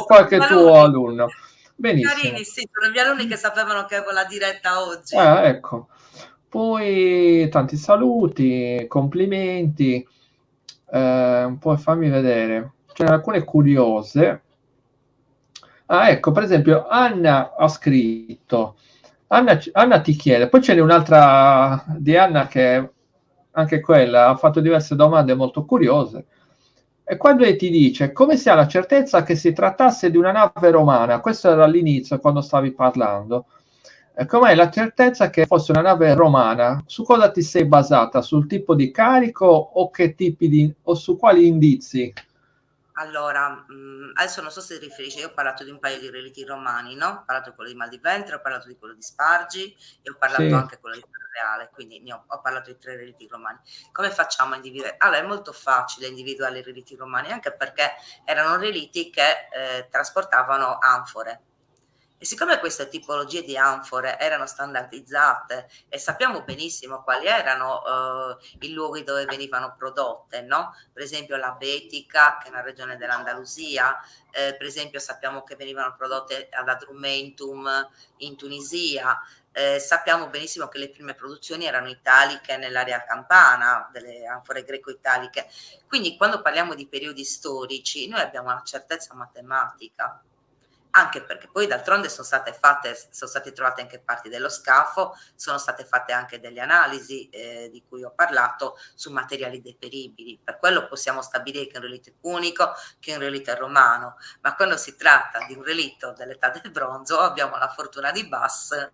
i qualche miei tuo alunni, alunno. Benissimo. carini, sì, sono i miei alunni che sapevano che avevo la diretta oggi. Ah, ecco. Poi tanti saluti, complimenti, poi fammi vedere. Ce ne alcune curiose. Ah, ecco, per esempio, Anna ha scritto. Anna ti chiede, poi ce n'è un'altra di Anna che anche quella ha fatto diverse domande molto curiose. E quando lei ti dice come si ha la certezza che si trattasse di una nave romana, questo era all'inizio quando stavi parlando. Com'è la certezza che fosse una nave romana? Su cosa ti sei basata? Sul tipo di carico o che tipi di, o su quali indizi? Allora, adesso non so se ti riferisci, io ho parlato di un paio di reliti romani, no? Ho parlato di quello di Mal di Ventre, ho parlato di quello di Spargi e ho parlato Sì, anche quello di Reale, quindi ho parlato di 3 reliti romani. Come facciamo a individuare? Allora, è molto facile individuare i reliti romani, anche perché erano reliti che trasportavano anfore. E siccome queste tipologie di anfore erano standardizzate e sappiamo benissimo quali erano i luoghi dove venivano prodotte, no? Per esempio la Betica, che è una regione dell'Andalusia, per esempio sappiamo che venivano prodotte ad Adrumentum in Tunisia, sappiamo benissimo che le prime produzioni erano italiche nell'area campana, delle anfore greco-italiche. Quindi quando parliamo di periodi storici, noi abbiamo una certezza matematica, anche perché poi d'altronde sono state trovate anche parti dello scafo, sono state fatte anche delle analisi di cui ho parlato su materiali deperibili, per quello possiamo stabilire che un relitto è unico, che un relitto è romano, ma quando si tratta di un relitto dell'età del bronzo abbiamo la fortuna di Bass,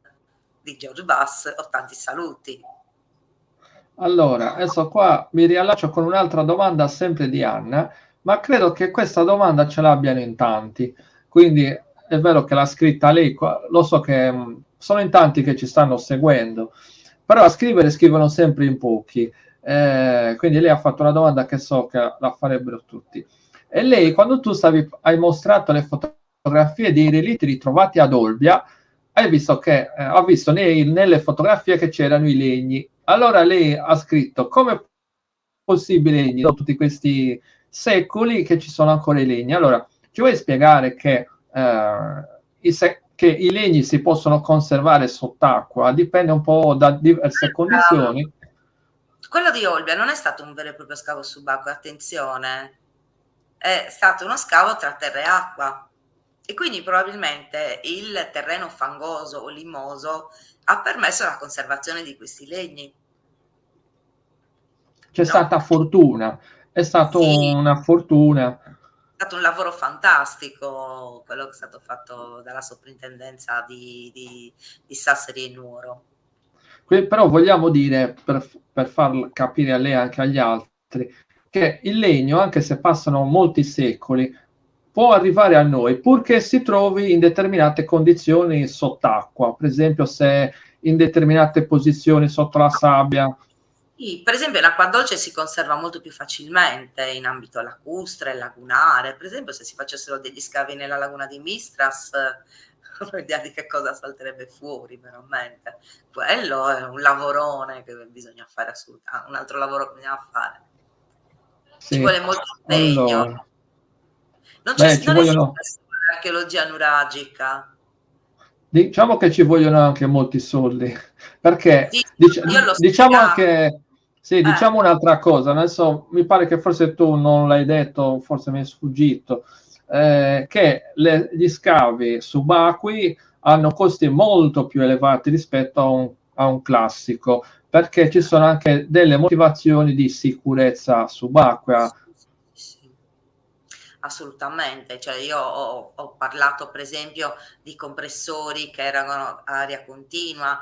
di George Bass, ho tanti saluti. allora, adesso qua mi riallaccio con un'altra domanda sempre di Anna, ma credo che questa domanda ce l'abbiano in tanti, quindi è vero che l'ha scritta lei, lo so che sono in tanti che ci stanno seguendo, però a scrivere scrivono sempre in pochi, quindi lei ha fatto una domanda che so che la farebbero tutti. E lei, quando tu hai mostrato le fotografie dei relitti ritrovati ad Olbia, hai visto che ha visto nelle fotografie che c'erano i legni. Allora lei ha scritto come è possibile dopo tutti questi secoli che ci sono ancora i legni. Allora, ci vuoi spiegare che, che i legni si possono conservare sott'acqua? Dipende un po' da diverse condizioni. Quello di Olbia non è stato un vero e proprio scavo subacqueo, attenzione, è stato uno scavo tra terra e acqua e quindi probabilmente il terreno fangoso o limoso ha permesso la conservazione di questi legni, C'è no? stata fortuna, è stata Sì, una fortuna. è stato un lavoro fantastico quello che è stato fatto dalla soprintendenza di Sassari e Nuoro. Però vogliamo dire, per far capire a lei e anche agli altri, che il legno, anche se passano molti secoli, può arrivare a noi purché si trovi in determinate condizioni sott'acqua, per esempio se in determinate posizioni sotto la sabbia. Sì, per esempio l'acqua dolce si conserva molto più facilmente in ambito lacustre, lagunare. Per esempio, se si facessero degli scavi nella laguna di Mistras, non ho idea di che cosa salterebbe fuori, veramente. Quello è un lavorone che bisogna fare assolutamente, un altro lavoro che bisogna fare. Ci Sì, vuole molto impegno. allora, beh, ci Non esiste vogliono, solo l'archeologia nuragica. diciamo che ci vogliono anche molti soldi, perché Sì, io l'ho diciamo studiato. anche, sì, Eh. diciamo un'altra cosa, adesso mi pare che forse tu non l'hai detto, forse mi è sfuggito, che gli scavi subacquei hanno costi molto più elevati rispetto a un classico, perché ci sono anche delle motivazioni di sicurezza subacquea. Sì, sì, sì. Assolutamente, cioè io ho parlato per esempio di compressori che erano a aria continua,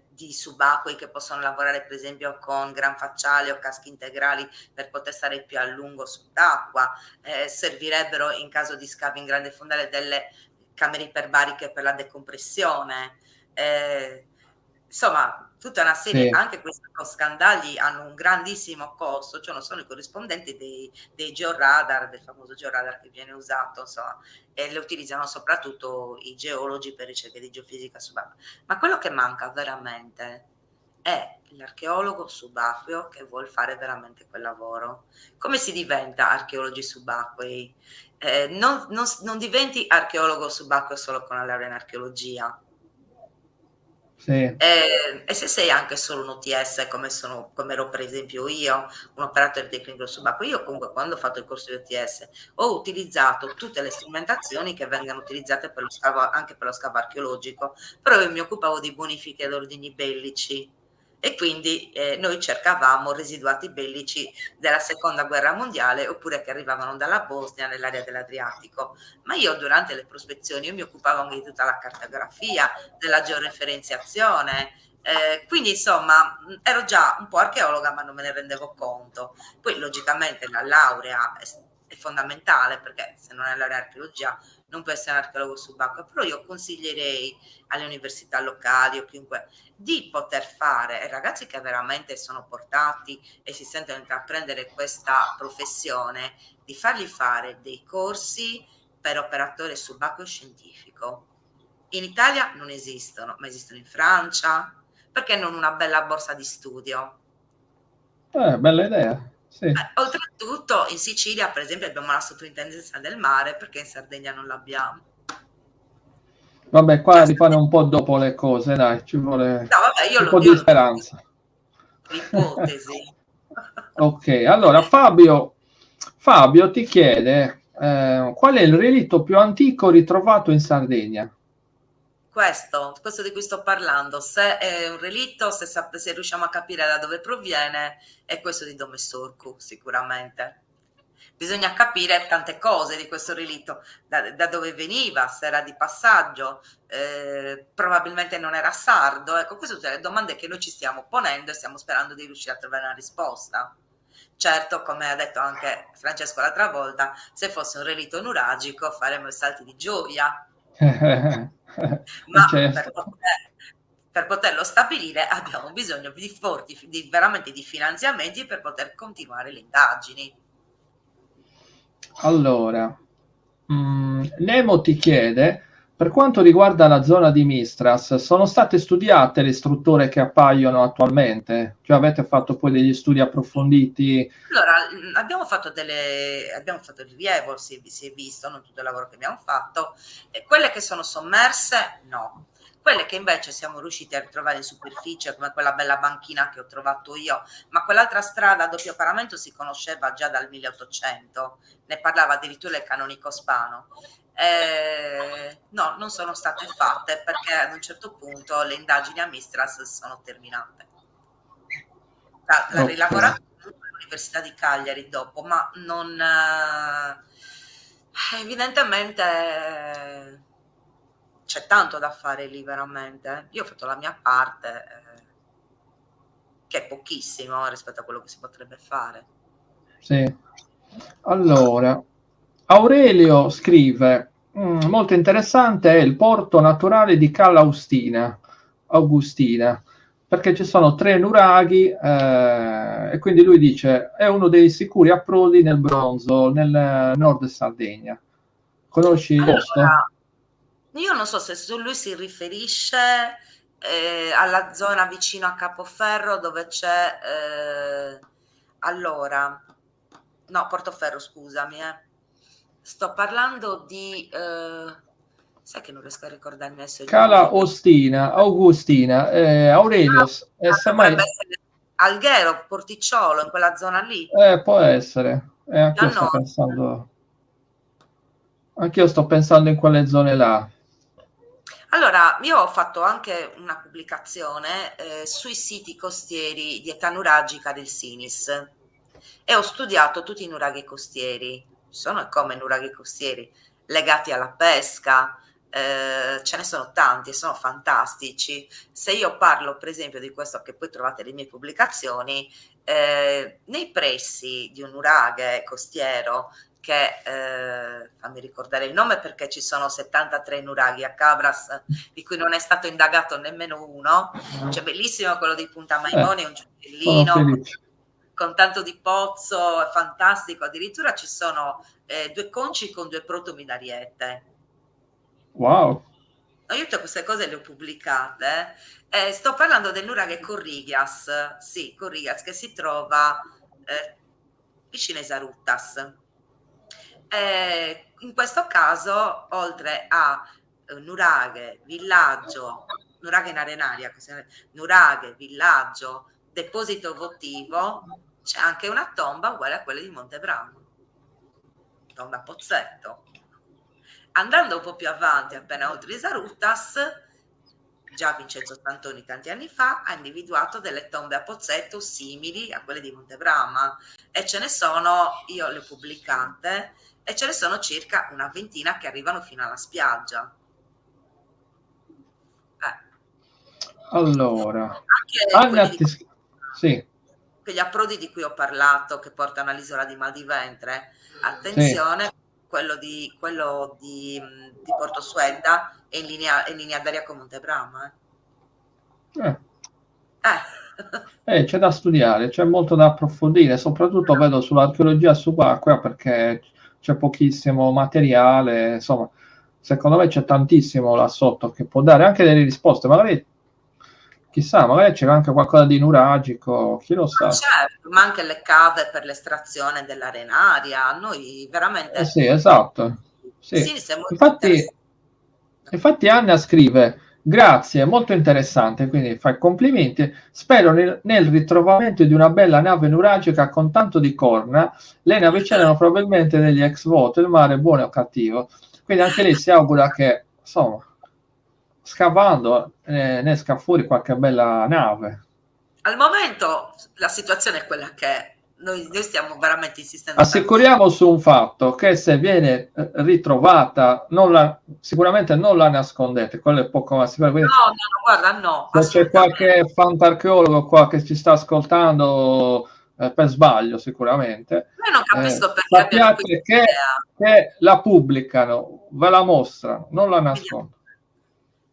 di subacquei che possono lavorare per esempio con gran facciali o caschi integrali per poter stare più a lungo sott'acqua, servirebbero in caso di scavi in grande fondale delle camere iperbariche per la decompressione. Eh, insomma, tutta una serie, Sì, anche questi scandali hanno un grandissimo costo, cioè non sono i corrispondenti dei georadar, del famoso georadar che viene usato, insomma, e le utilizzano soprattutto i geologi per ricerche di geofisica subacquea. Ma quello che manca veramente è l'archeologo subacqueo che vuol fare veramente quel lavoro. Come si diventa archeologi subacquei? Non diventi archeologo subacqueo solo con la laurea in archeologia. sì. E se sei anche solo un OTS come ero per esempio io, un operatore tecnico subacqueo, io comunque quando ho fatto il corso di OTS ho utilizzato tutte le strumentazioni che vengono utilizzate per lo scavo, anche per lo scavo archeologico, però io mi occupavo di bonifiche ad ordini bellici, e quindi noi cercavamo residuati bellici della seconda guerra mondiale oppure che arrivavano dalla Bosnia nell'area dell'Adriatico. Ma io durante le prospezioni io mi occupavo anche di tutta la cartografia, della georeferenziazione, quindi insomma ero già un po' archeologa ma non me ne rendevo conto. Poi logicamente la laurea è fondamentale perché se non hai laurea in archeologia non puoi essere un archeologo subacqueo, però io consiglierei alle università locali o chiunque di poter fare, e ragazzi che veramente sono portati e si sentono intraprendere questa professione, di fargli fare dei corsi per operatore subacqueo scientifico. In Italia non esistono, ma esistono in Francia. Perché non una bella borsa di studio? Bella idea, sì. Oltretutto in Sicilia, per esempio, abbiamo la soprintendenza del mare, perché in Sardegna non l'abbiamo. Vabbè, Cioè, qua rifanno un po' dopo le cose, dai, ci vuole no, vabbè, un po' di io lo dico speranza. per ipotesi. Ok, allora Fabio ti chiede qual è il relitto più antico ritrovato in Sardegna? Questo di cui sto parlando, se è un relitto, se riusciamo a capire da dove proviene, è questo di Domessurcu, sicuramente. Bisogna capire tante cose di questo relitto, da dove veniva, se era di passaggio, probabilmente non era sardo. Ecco, queste sono tutte le domande che noi ci stiamo ponendo e stiamo sperando di riuscire a trovare una risposta. Certo, come ha detto anche Francesco l'altra volta, se fosse un relitto nuragico faremmo i salti di gioia, ma Certo. per poterlo stabilire abbiamo bisogno veramente di finanziamenti per poter continuare le indagini. Allora, Nemo ti chiede, per quanto riguarda la zona di Mistras, sono state studiate le strutture che appaiono attualmente? Cioè avete fatto poi degli studi approfonditi? Allora, abbiamo fatto il rilievo, si è visto, non tutto il lavoro che abbiamo fatto, e quelle che sono sommerse, no. Quelle che invece siamo riusciti a ritrovare in superficie, come quella bella banchina che ho trovato io, ma quell'altra strada a doppio paramento si conosceva già dal 1800, ne parlava addirittura il canonico Spano. No, non sono state fatte perché ad un certo punto le indagini a Mistras sono terminate. L'ha Ok, rilavorato all'Università di Cagliari dopo, ma non evidentemente c'è tanto da fare lì veramente. Io ho fatto la mia parte, che è pochissimo rispetto a quello che si potrebbe fare. sì. Allora, Aurelio scrive, molto interessante è il porto naturale di Cala Augustina, perché ci sono tre nuraghi e quindi lui dice è uno dei sicuri approdi nel bronzo, nel nord Sardegna. Conosci il posto? Allora, io non so se lui si riferisce alla zona vicino a Capoferro dove c'è, allora, no, Portoferro, scusami, sto parlando di, sai che non riesco a ricordarmi adesso il nome Cala di questo. Augustina, Aurelio, Dovrebbe semmai, essere Alghero, Porticciolo, in quella zona lì, può essere, più a nord. anch'io sto pensando in quelle zone là. Allora, io ho fatto anche una pubblicazione sui siti costieri di età nuragica del SINIS e ho studiato tutti i nuraghi costieri, ci sono e come nuraghi costieri legati alla pesca, ce ne sono tanti e sono fantastici. Se io parlo per esempio di questo che poi trovate le mie pubblicazioni, nei pressi di un nuraghe costiero che fammi ricordare il nome perché ci sono 73 nuraghi a Cabras di cui non è stato indagato nemmeno uno, cioè bellissimo quello di Punta Maimone, un Sono gioiellino felice. con tanto di pozzo, è fantastico, addirittura ci sono due conci con due protomidariette. Wow. No, io tutte queste cose le ho pubblicate. Sto parlando del nuraghe Corrigas, sì, Corrigas, che si trova vicino a Esaruttas. In questo caso, oltre a nuraghe, villaggio, nuraghe in arenaria, nuraghe, villaggio, deposito votivo, c'è anche una tomba uguale a quella di Montebrano, tomba Pozzetto. Andando un po' più avanti, appena oltre Isaruttas, già Vincenzo Santoni tanti anni fa ha individuato delle tombe a Pozzetto simili a quelle di Montebrama, e ce ne sono, io le ho pubblicate, e ce ne sono circa una ventina che arrivano fino alla spiaggia. Allora, Anche Anna, sì, quegli approdi di cui ho parlato che portano all'isola di Mal di Ventre, sì. attenzione, quello di Portosuedda è in linea d'aria con Montebrama. Eh. Eh. C'è da studiare, c'è molto da approfondire, soprattutto vedo sull'archeologia subacquea perché c'è pochissimo materiale, insomma, secondo me c'è tantissimo là sotto che può dare anche delle risposte, magari, chissà, magari c'è anche qualcosa di nuragico, chi lo Ma sa. certo, ma anche le cave per l'estrazione dell'arenaria, noi Eh veramente sì, esatto. Sì. sì, siamo molto Infatti, interessati. infatti Anna scrive, grazie, molto interessante, quindi fai complimenti. Spero nel ritrovamento di una bella nave nuragica con tanto di corna. Le navi c'erano probabilmente degli ex voto, il mare buono o cattivo. Quindi anche lei si augura che, insomma, scavando ne esca fuori qualche bella nave. Al momento la situazione è quella che è. Noi stiamo veramente insistendo tantissimo. Assicuriamo su un fatto che se viene ritrovata, sicuramente non la nascondete, quello è poco ma sicuro. Quindi, No, no, no, guarda, no, se c'è assolutamente. qualche fantarcheologo qua che ci sta ascoltando per sbaglio, sicuramente, Io non capisco perché abbiano questa sappiate che la pubblicano, ve la mostrano, non la idea. nascondono.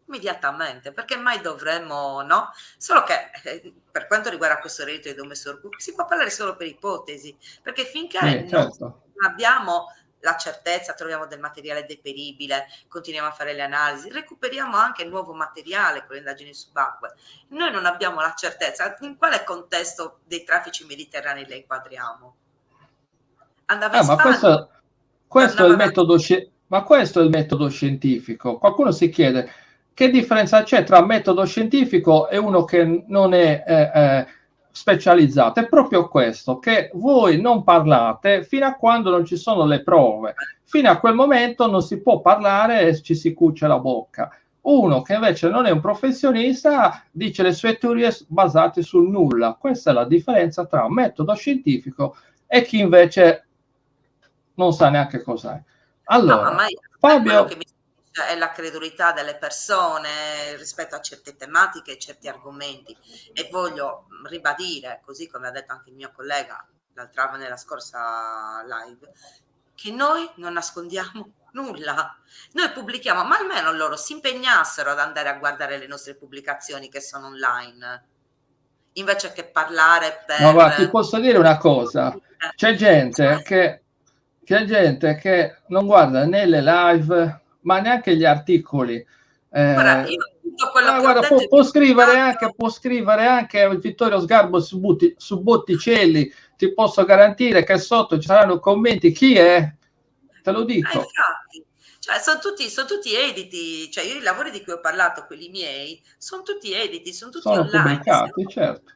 Immediatamente, perché mai dovremmo, no? Solo che per quanto riguarda questo reddito di Domessor Cook, si può parlare solo per ipotesi, perché finché Sì, non certo. abbiamo la certezza, troviamo del materiale deperibile, continuiamo a fare le analisi, recuperiamo anche nuovo materiale con le indagini subacquee. Noi non abbiamo la certezza in quale contesto dei traffici mediterranei le inquadriamo. Andava in Ma Spagna, questo è il tornava verso metodo, ma questo è il metodo scientifico. Qualcuno si chiede che differenza c'è tra metodo scientifico e uno che non è specializzato. È proprio questo, che voi non parlate fino a quando non ci sono le prove. Fino a quel momento non si può parlare e ci si cuce la bocca. Uno che invece non è un professionista dice le sue teorie basate sul nulla. Questa è la differenza tra un metodo scientifico e chi invece non sa neanche cos'è. No, ma Allora, a me quello che Fabio, mi stupisce è la credulità delle persone rispetto a certe tematiche e certi argomenti, e voglio ribadire, così come ha detto anche il mio collega nella scorsa live, che noi non nascondiamo nulla. Noi pubblichiamo, ma almeno loro si impegnassero ad andare a guardare le nostre pubblicazioni che sono online, invece che parlare ma per... guarda, ti posso dire una cosa, c'è gente che non guarda né le live, ma neanche gli articoli. Guarda, io tutto quello Ma che ho guarda, detto è può scrivere anche Vittorio Sgarbo su Botticelli, ti posso garantire che sotto ci saranno commenti, chi è? Te lo dico. infatti, cioè son tutti editi, cioè io i lavori di cui ho parlato, quelli miei, son tutti editi, son tutti Sono online. pubblicati, certo.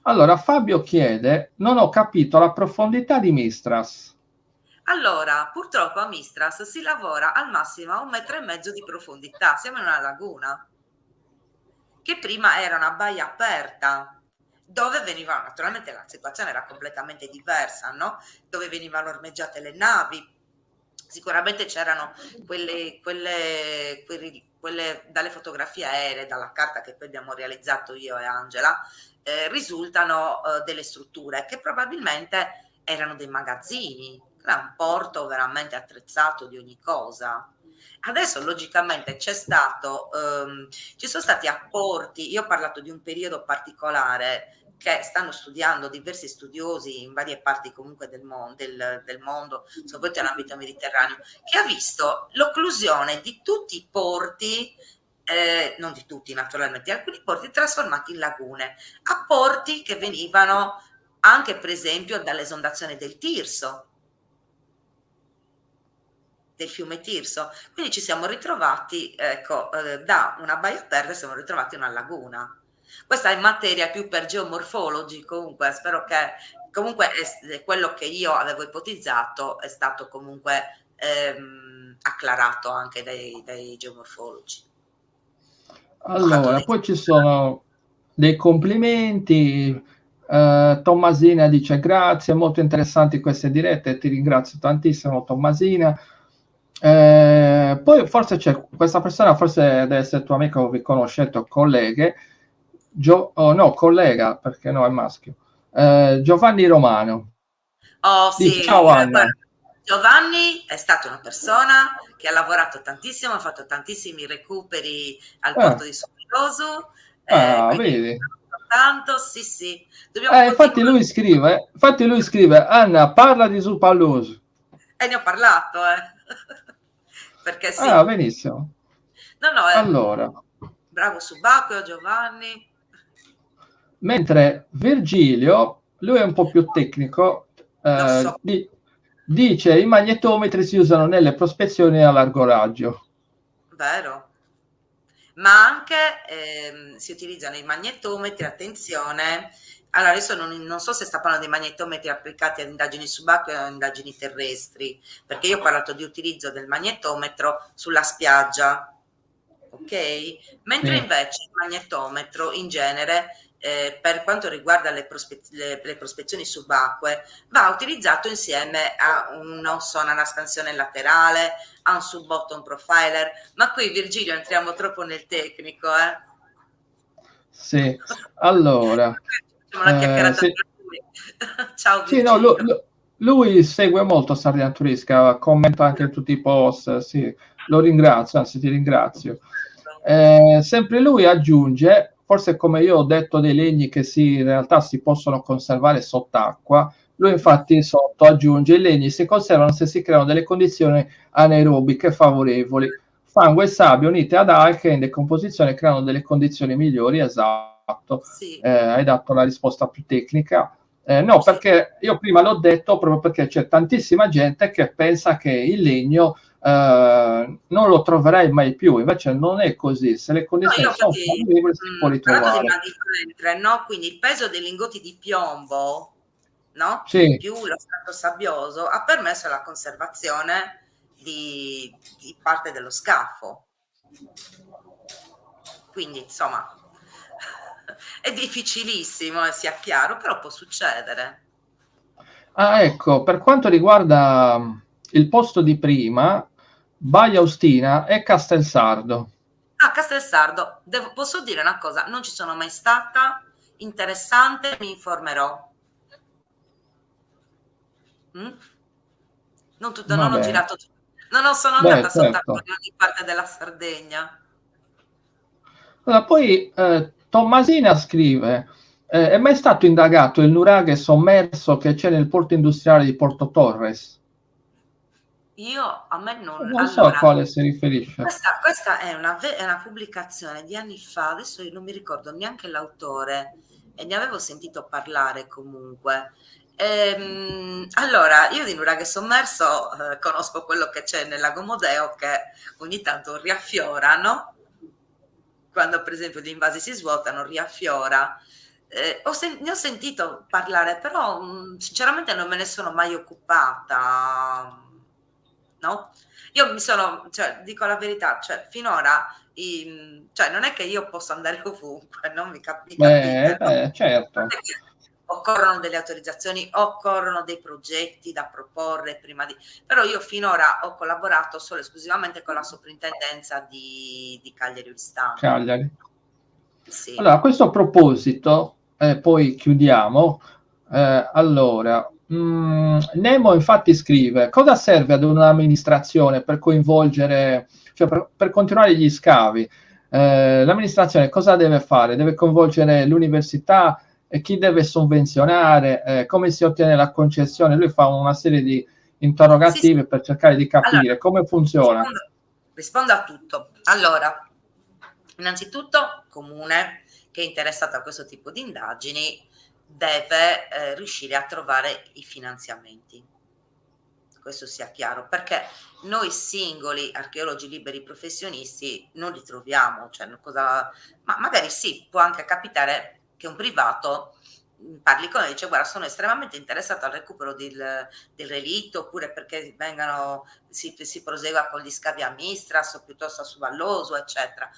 Allora, Fabio chiede, non ho capito la profondità di Mistras. Allora, purtroppo a Mistras si lavora al massimo a 1,5 metri di profondità, siamo in una laguna, che prima era una baia aperta, dove venivano, naturalmente la situazione era completamente diversa, no? Dove venivano ormeggiate le navi. Sicuramente c'erano quelle dalle fotografie aeree, dalla carta che poi abbiamo realizzato io e Angela, risultano delle strutture che probabilmente erano dei magazzini, era un porto veramente attrezzato di ogni cosa. Adesso logicamente ci sono stati apporti, io ho parlato di un periodo particolare che stanno studiando diversi studiosi in varie parti comunque del mondo, soprattutto nell'ambito mediterraneo, che ha visto l'occlusione di tutti i porti, non di tutti naturalmente, alcuni porti trasformati in lagune, a porti che venivano anche per esempio dall'esondazione del Tirso, del fiume Tirso. Quindi ci siamo ritrovati, ecco, da una baia aperta siamo ritrovati in una laguna. Questa è materia più per geomorfologi, comunque spero che comunque è quello che io avevo ipotizzato è stato comunque acclarato anche dai geomorfologi. Ho fatto Allora, dei poi ci sono dei complimenti. Tommasina dice grazie, molto interessanti queste dirette, ti ringrazio tantissimo Tommasina. Poi forse c'è questa persona, forse deve essere tuo amico, vi conoscete o colleghe, oh, no, collega, perché no, è maschio. Giovanni Romano. Oh Dice sì, ciao Anna. guarda, Giovanni è stata una persona che ha lavorato tantissimo, ha fatto tantissimi recuperi al Eh, porto di Soglioso, quindi vedi. tanto, sì, sì, dobbiamo Infatti continuare. lui scrive, Anna, parla di Supallose. E ne ho parlato, perché Ah, sì. benissimo. No, no, Allora, bravo subacqueo Giovanni. mentre Virgilio, lui è un po' più tecnico, Lo so, dice i magnetometri si usano nelle prospezioni a largo raggio. vero. Ma anche si utilizzano i magnetometri, attenzione. Allora, adesso non so se sta parlando di magnetometri applicati ad indagini subacquee o a indagini terrestri, perché io ho parlato di utilizzo del magnetometro sulla spiaggia, ok? Mentre Sì, invece il magnetometro in genere, per quanto riguarda le prospezioni subacquee, va utilizzato insieme a un sonar a scansione laterale, a un sub-bottom profiler, ma qui Virgilio entriamo troppo nel tecnico, eh? sì. Allora, Facciamo una chiacchierata sì, tra noi. Ciao sì, no, Virgilio. lui segue molto Sardinia Turisca, commenta anche tutti i post, sì, lo ringrazio, anzi ti ringrazio. Sempre lui aggiunge, forse come io ho detto dei legni che in realtà si possono conservare sott'acqua, lui infatti sotto aggiunge i legni si conservano se si creano delle condizioni anaerobiche favorevoli. Fango e sabbia unite ad alche in decomposizione creano delle condizioni migliori, esatto. Sì, Hai dato la risposta più tecnica. No, sì. perché io prima l'ho detto proprio perché c'è tantissima gente che pensa che il legno non lo troverai mai più, invece non è così, se le No, condizioni io sono infatti, favorevoli si può ho parlato di ritrovare. una differenza, no? Quindi il peso dei lingotti di piombo, no? Sì, Più lo strato sabbioso ha permesso la conservazione di parte dello scafo. Quindi, insomma, è difficilissimo, sia chiaro, però può succedere. ecco, per quanto riguarda il posto di prima, Baia Austina e Castelsardo. Ah, Castelsardo, posso dire una cosa, non ci sono mai stata, interessante, mi informerò. Mm? Va Non ho bene. girato, non sono Beh, andata soltanto certo. in ogni parte della Sardegna. Allora, poi Tommasina scrive, è mai stato indagato il nuraghe sommerso che c'è nel porto industriale di Porto Torres? A me non, Non so a allora, quale si riferisce. questa è una pubblicazione di anni fa, adesso io non mi ricordo neanche l'autore e ne avevo sentito parlare comunque. Allora, io di nuraghe sommerso conosco quello che c'è nel lago Modeo che ogni tanto riaffiora, no? Quando per esempio gli invasi si svuotano, riaffiora. Ne ho sentito parlare, però sinceramente non me ne sono mai occupata, no? Io mi sono, cioè, dico la verità, cioè, finora, cioè, non è che io posso andare ovunque, non mi capite, no? Certo. Occorrono delle autorizzazioni, occorrono dei progetti da proporre prima di... Però io finora ho collaborato solo e esclusivamente con la soprintendenza di Cagliari Oristano. Cagliari. Sì. Allora, a questo proposito, poi chiudiamo. Allora, Nemo infatti scrive: cosa serve ad un'amministrazione per coinvolgere, cioè per continuare gli scavi? L'amministrazione cosa deve fare? Deve coinvolgere l'università e chi deve sovvenzionare? Come si ottiene la concessione? Lui fa una serie di Sì, sì. interrogativi per cercare di Allora, capire come funziona. rispondo, rispondo a tutto. Allora, innanzitutto, comune che è interessato a questo tipo di indagini deve riuscire a trovare i finanziamenti. Questo sia chiaro, perché noi singoli archeologi liberi professionisti non li troviamo, cioè, ma magari sì, può anche capitare che un privato parli con lei e dice guarda sono estremamente interessato al recupero del relitto, oppure perché si prosegua con gli scavi a Mistras o piuttosto a Suvalloso, eccetera.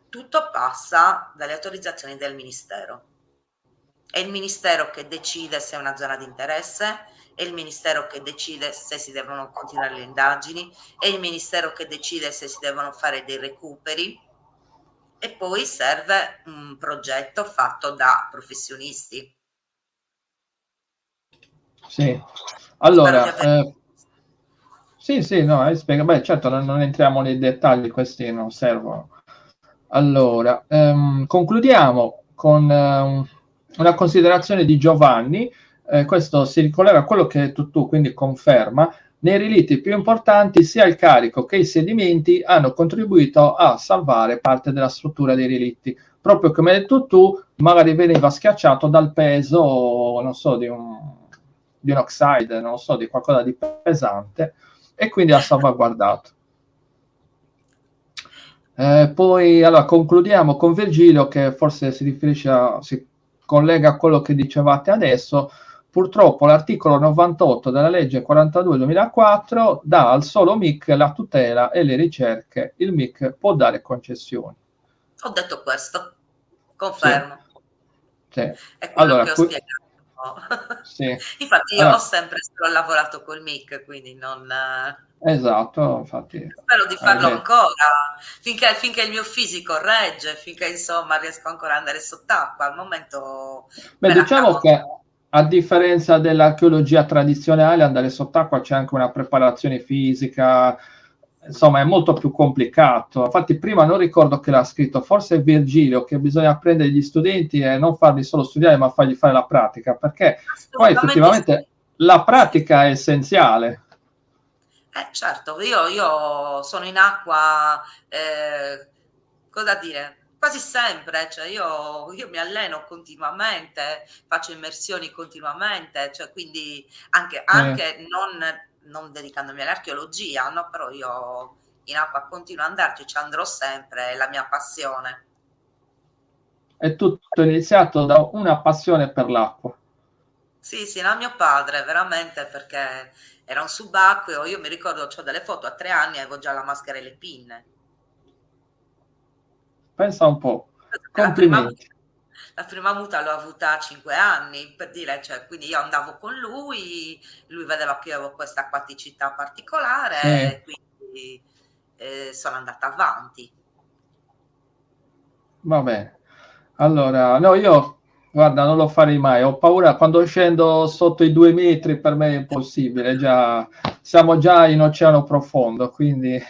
Tutto passa dalle autorizzazioni del Ministero. È il Ministero che decide se è una zona di interesse, è il Ministero che decide se si devono continuare le indagini, è il Ministero che decide se si devono fare dei recuperi, e poi serve un progetto fatto da professionisti. Sì, Spero di allora, aver... sì, no, spiega, beh, certo, non entriamo nei dettagli, questi non servono. Allora, concludiamo con una considerazione di Giovanni, questo si ricollega a quello che hai detto tu, quindi conferma, nei relitti più importanti sia il carico che i sedimenti hanno contribuito a salvare parte della struttura dei relitti. Proprio come hai detto tu, magari veniva schiacciato dal peso, non so, di un oxide, non so, di qualcosa di pesante, e quindi ha salvaguardato. Poi allora, concludiamo con Virgilio, che forse si collega a quello che dicevate adesso. Purtroppo l'articolo 98 della legge 42/2004 dà al solo MIC la tutela e le ricerche. Il MIC può dare concessioni. Ho detto questo, Sì, confermo. sì. È quello Allora, che ho spiegato. sì. Infatti io ho Allora, sempre solo lavorato col MIC, quindi non... esatto, infatti Spero di hai farlo detto. ancora, finché il mio fisico regge, finché insomma riesco ancora ad andare sott'acqua. Al momento Beh, me la diciamo cavo. che a differenza dell'archeologia tradizionale, andare sott'acqua c'è anche una preparazione fisica, insomma è molto più complicato. Infatti prima non ricordo che l'ha scritto, forse è Virgilio, che bisogna prendere gli studenti e non farli solo studiare, ma fargli fare la pratica, perché poi Assolutamente effettivamente sì. la Sì. pratica è essenziale. Certo, io sono in acqua, cosa dire, quasi sempre, cioè io mi alleno continuamente, faccio immersioni continuamente, cioè quindi anche non dedicandomi all'archeologia, no? Però io in acqua continuo ad andarci, ci andrò sempre, è la mia passione. È tutto iniziato da una passione per l'acqua. Sì, sì, era mio padre, veramente, perché era un subacqueo, io mi ricordo, ho delle foto a 3 anni, avevo già la maschera e le pinne. Pensa un po'. La prima muta Complimenti. la prima muta l'ho avuta a 5 anni, per dire, cioè, quindi io andavo con lui vedeva che io avevo questa acquaticità Sì. particolare, quindi sono andata avanti. Va bene. Allora, no, io, guarda, non lo farei mai. Ho paura quando scendo sotto i 2 metri, per me è impossibile. Già, siamo già in oceano profondo, quindi.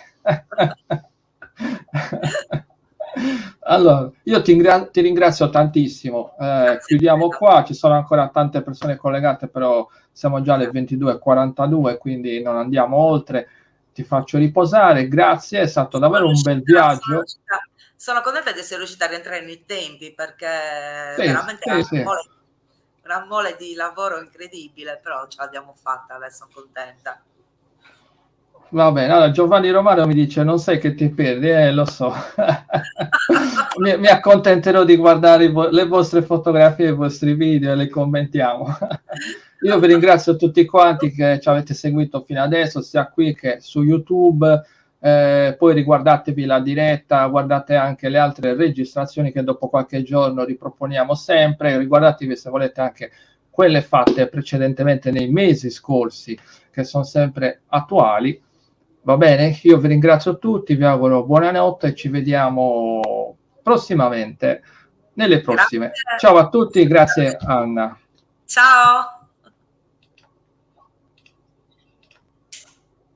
Allora, io ti ringrazio tantissimo. Grazie a te, Chiudiamo qua, ci sono ancora tante persone collegate, però siamo già alle 22:42, quindi non andiamo oltre. Ti faccio riposare. Grazie, è stato davvero un bel viaggio. sono contenta di essere riuscita a rientrare nei tempi perché Sì, veramente era sì, sì. una mole di lavoro incredibile, però ce l'abbiamo fatta, adesso sono contenta. Va bene, allora Giovanni Romano mi dice: non sai che ti perdi, lo so. Mi accontenterò di guardare le vostre fotografie, i vostri video e le commentiamo. Io vi ringrazio tutti quanti che ci avete seguito fino adesso, sia qui che su YouTube. Poi riguardatevi la diretta, guardate anche le altre registrazioni che dopo qualche giorno riproponiamo sempre. Riguardatevi se volete anche quelle fatte precedentemente nei mesi scorsi, che sono sempre attuali. Va bene? Io vi ringrazio tutti, vi auguro buonanotte e ci vediamo prossimamente nelle prossime. Grazie. Ciao a tutti, grazie Anna. Ciao.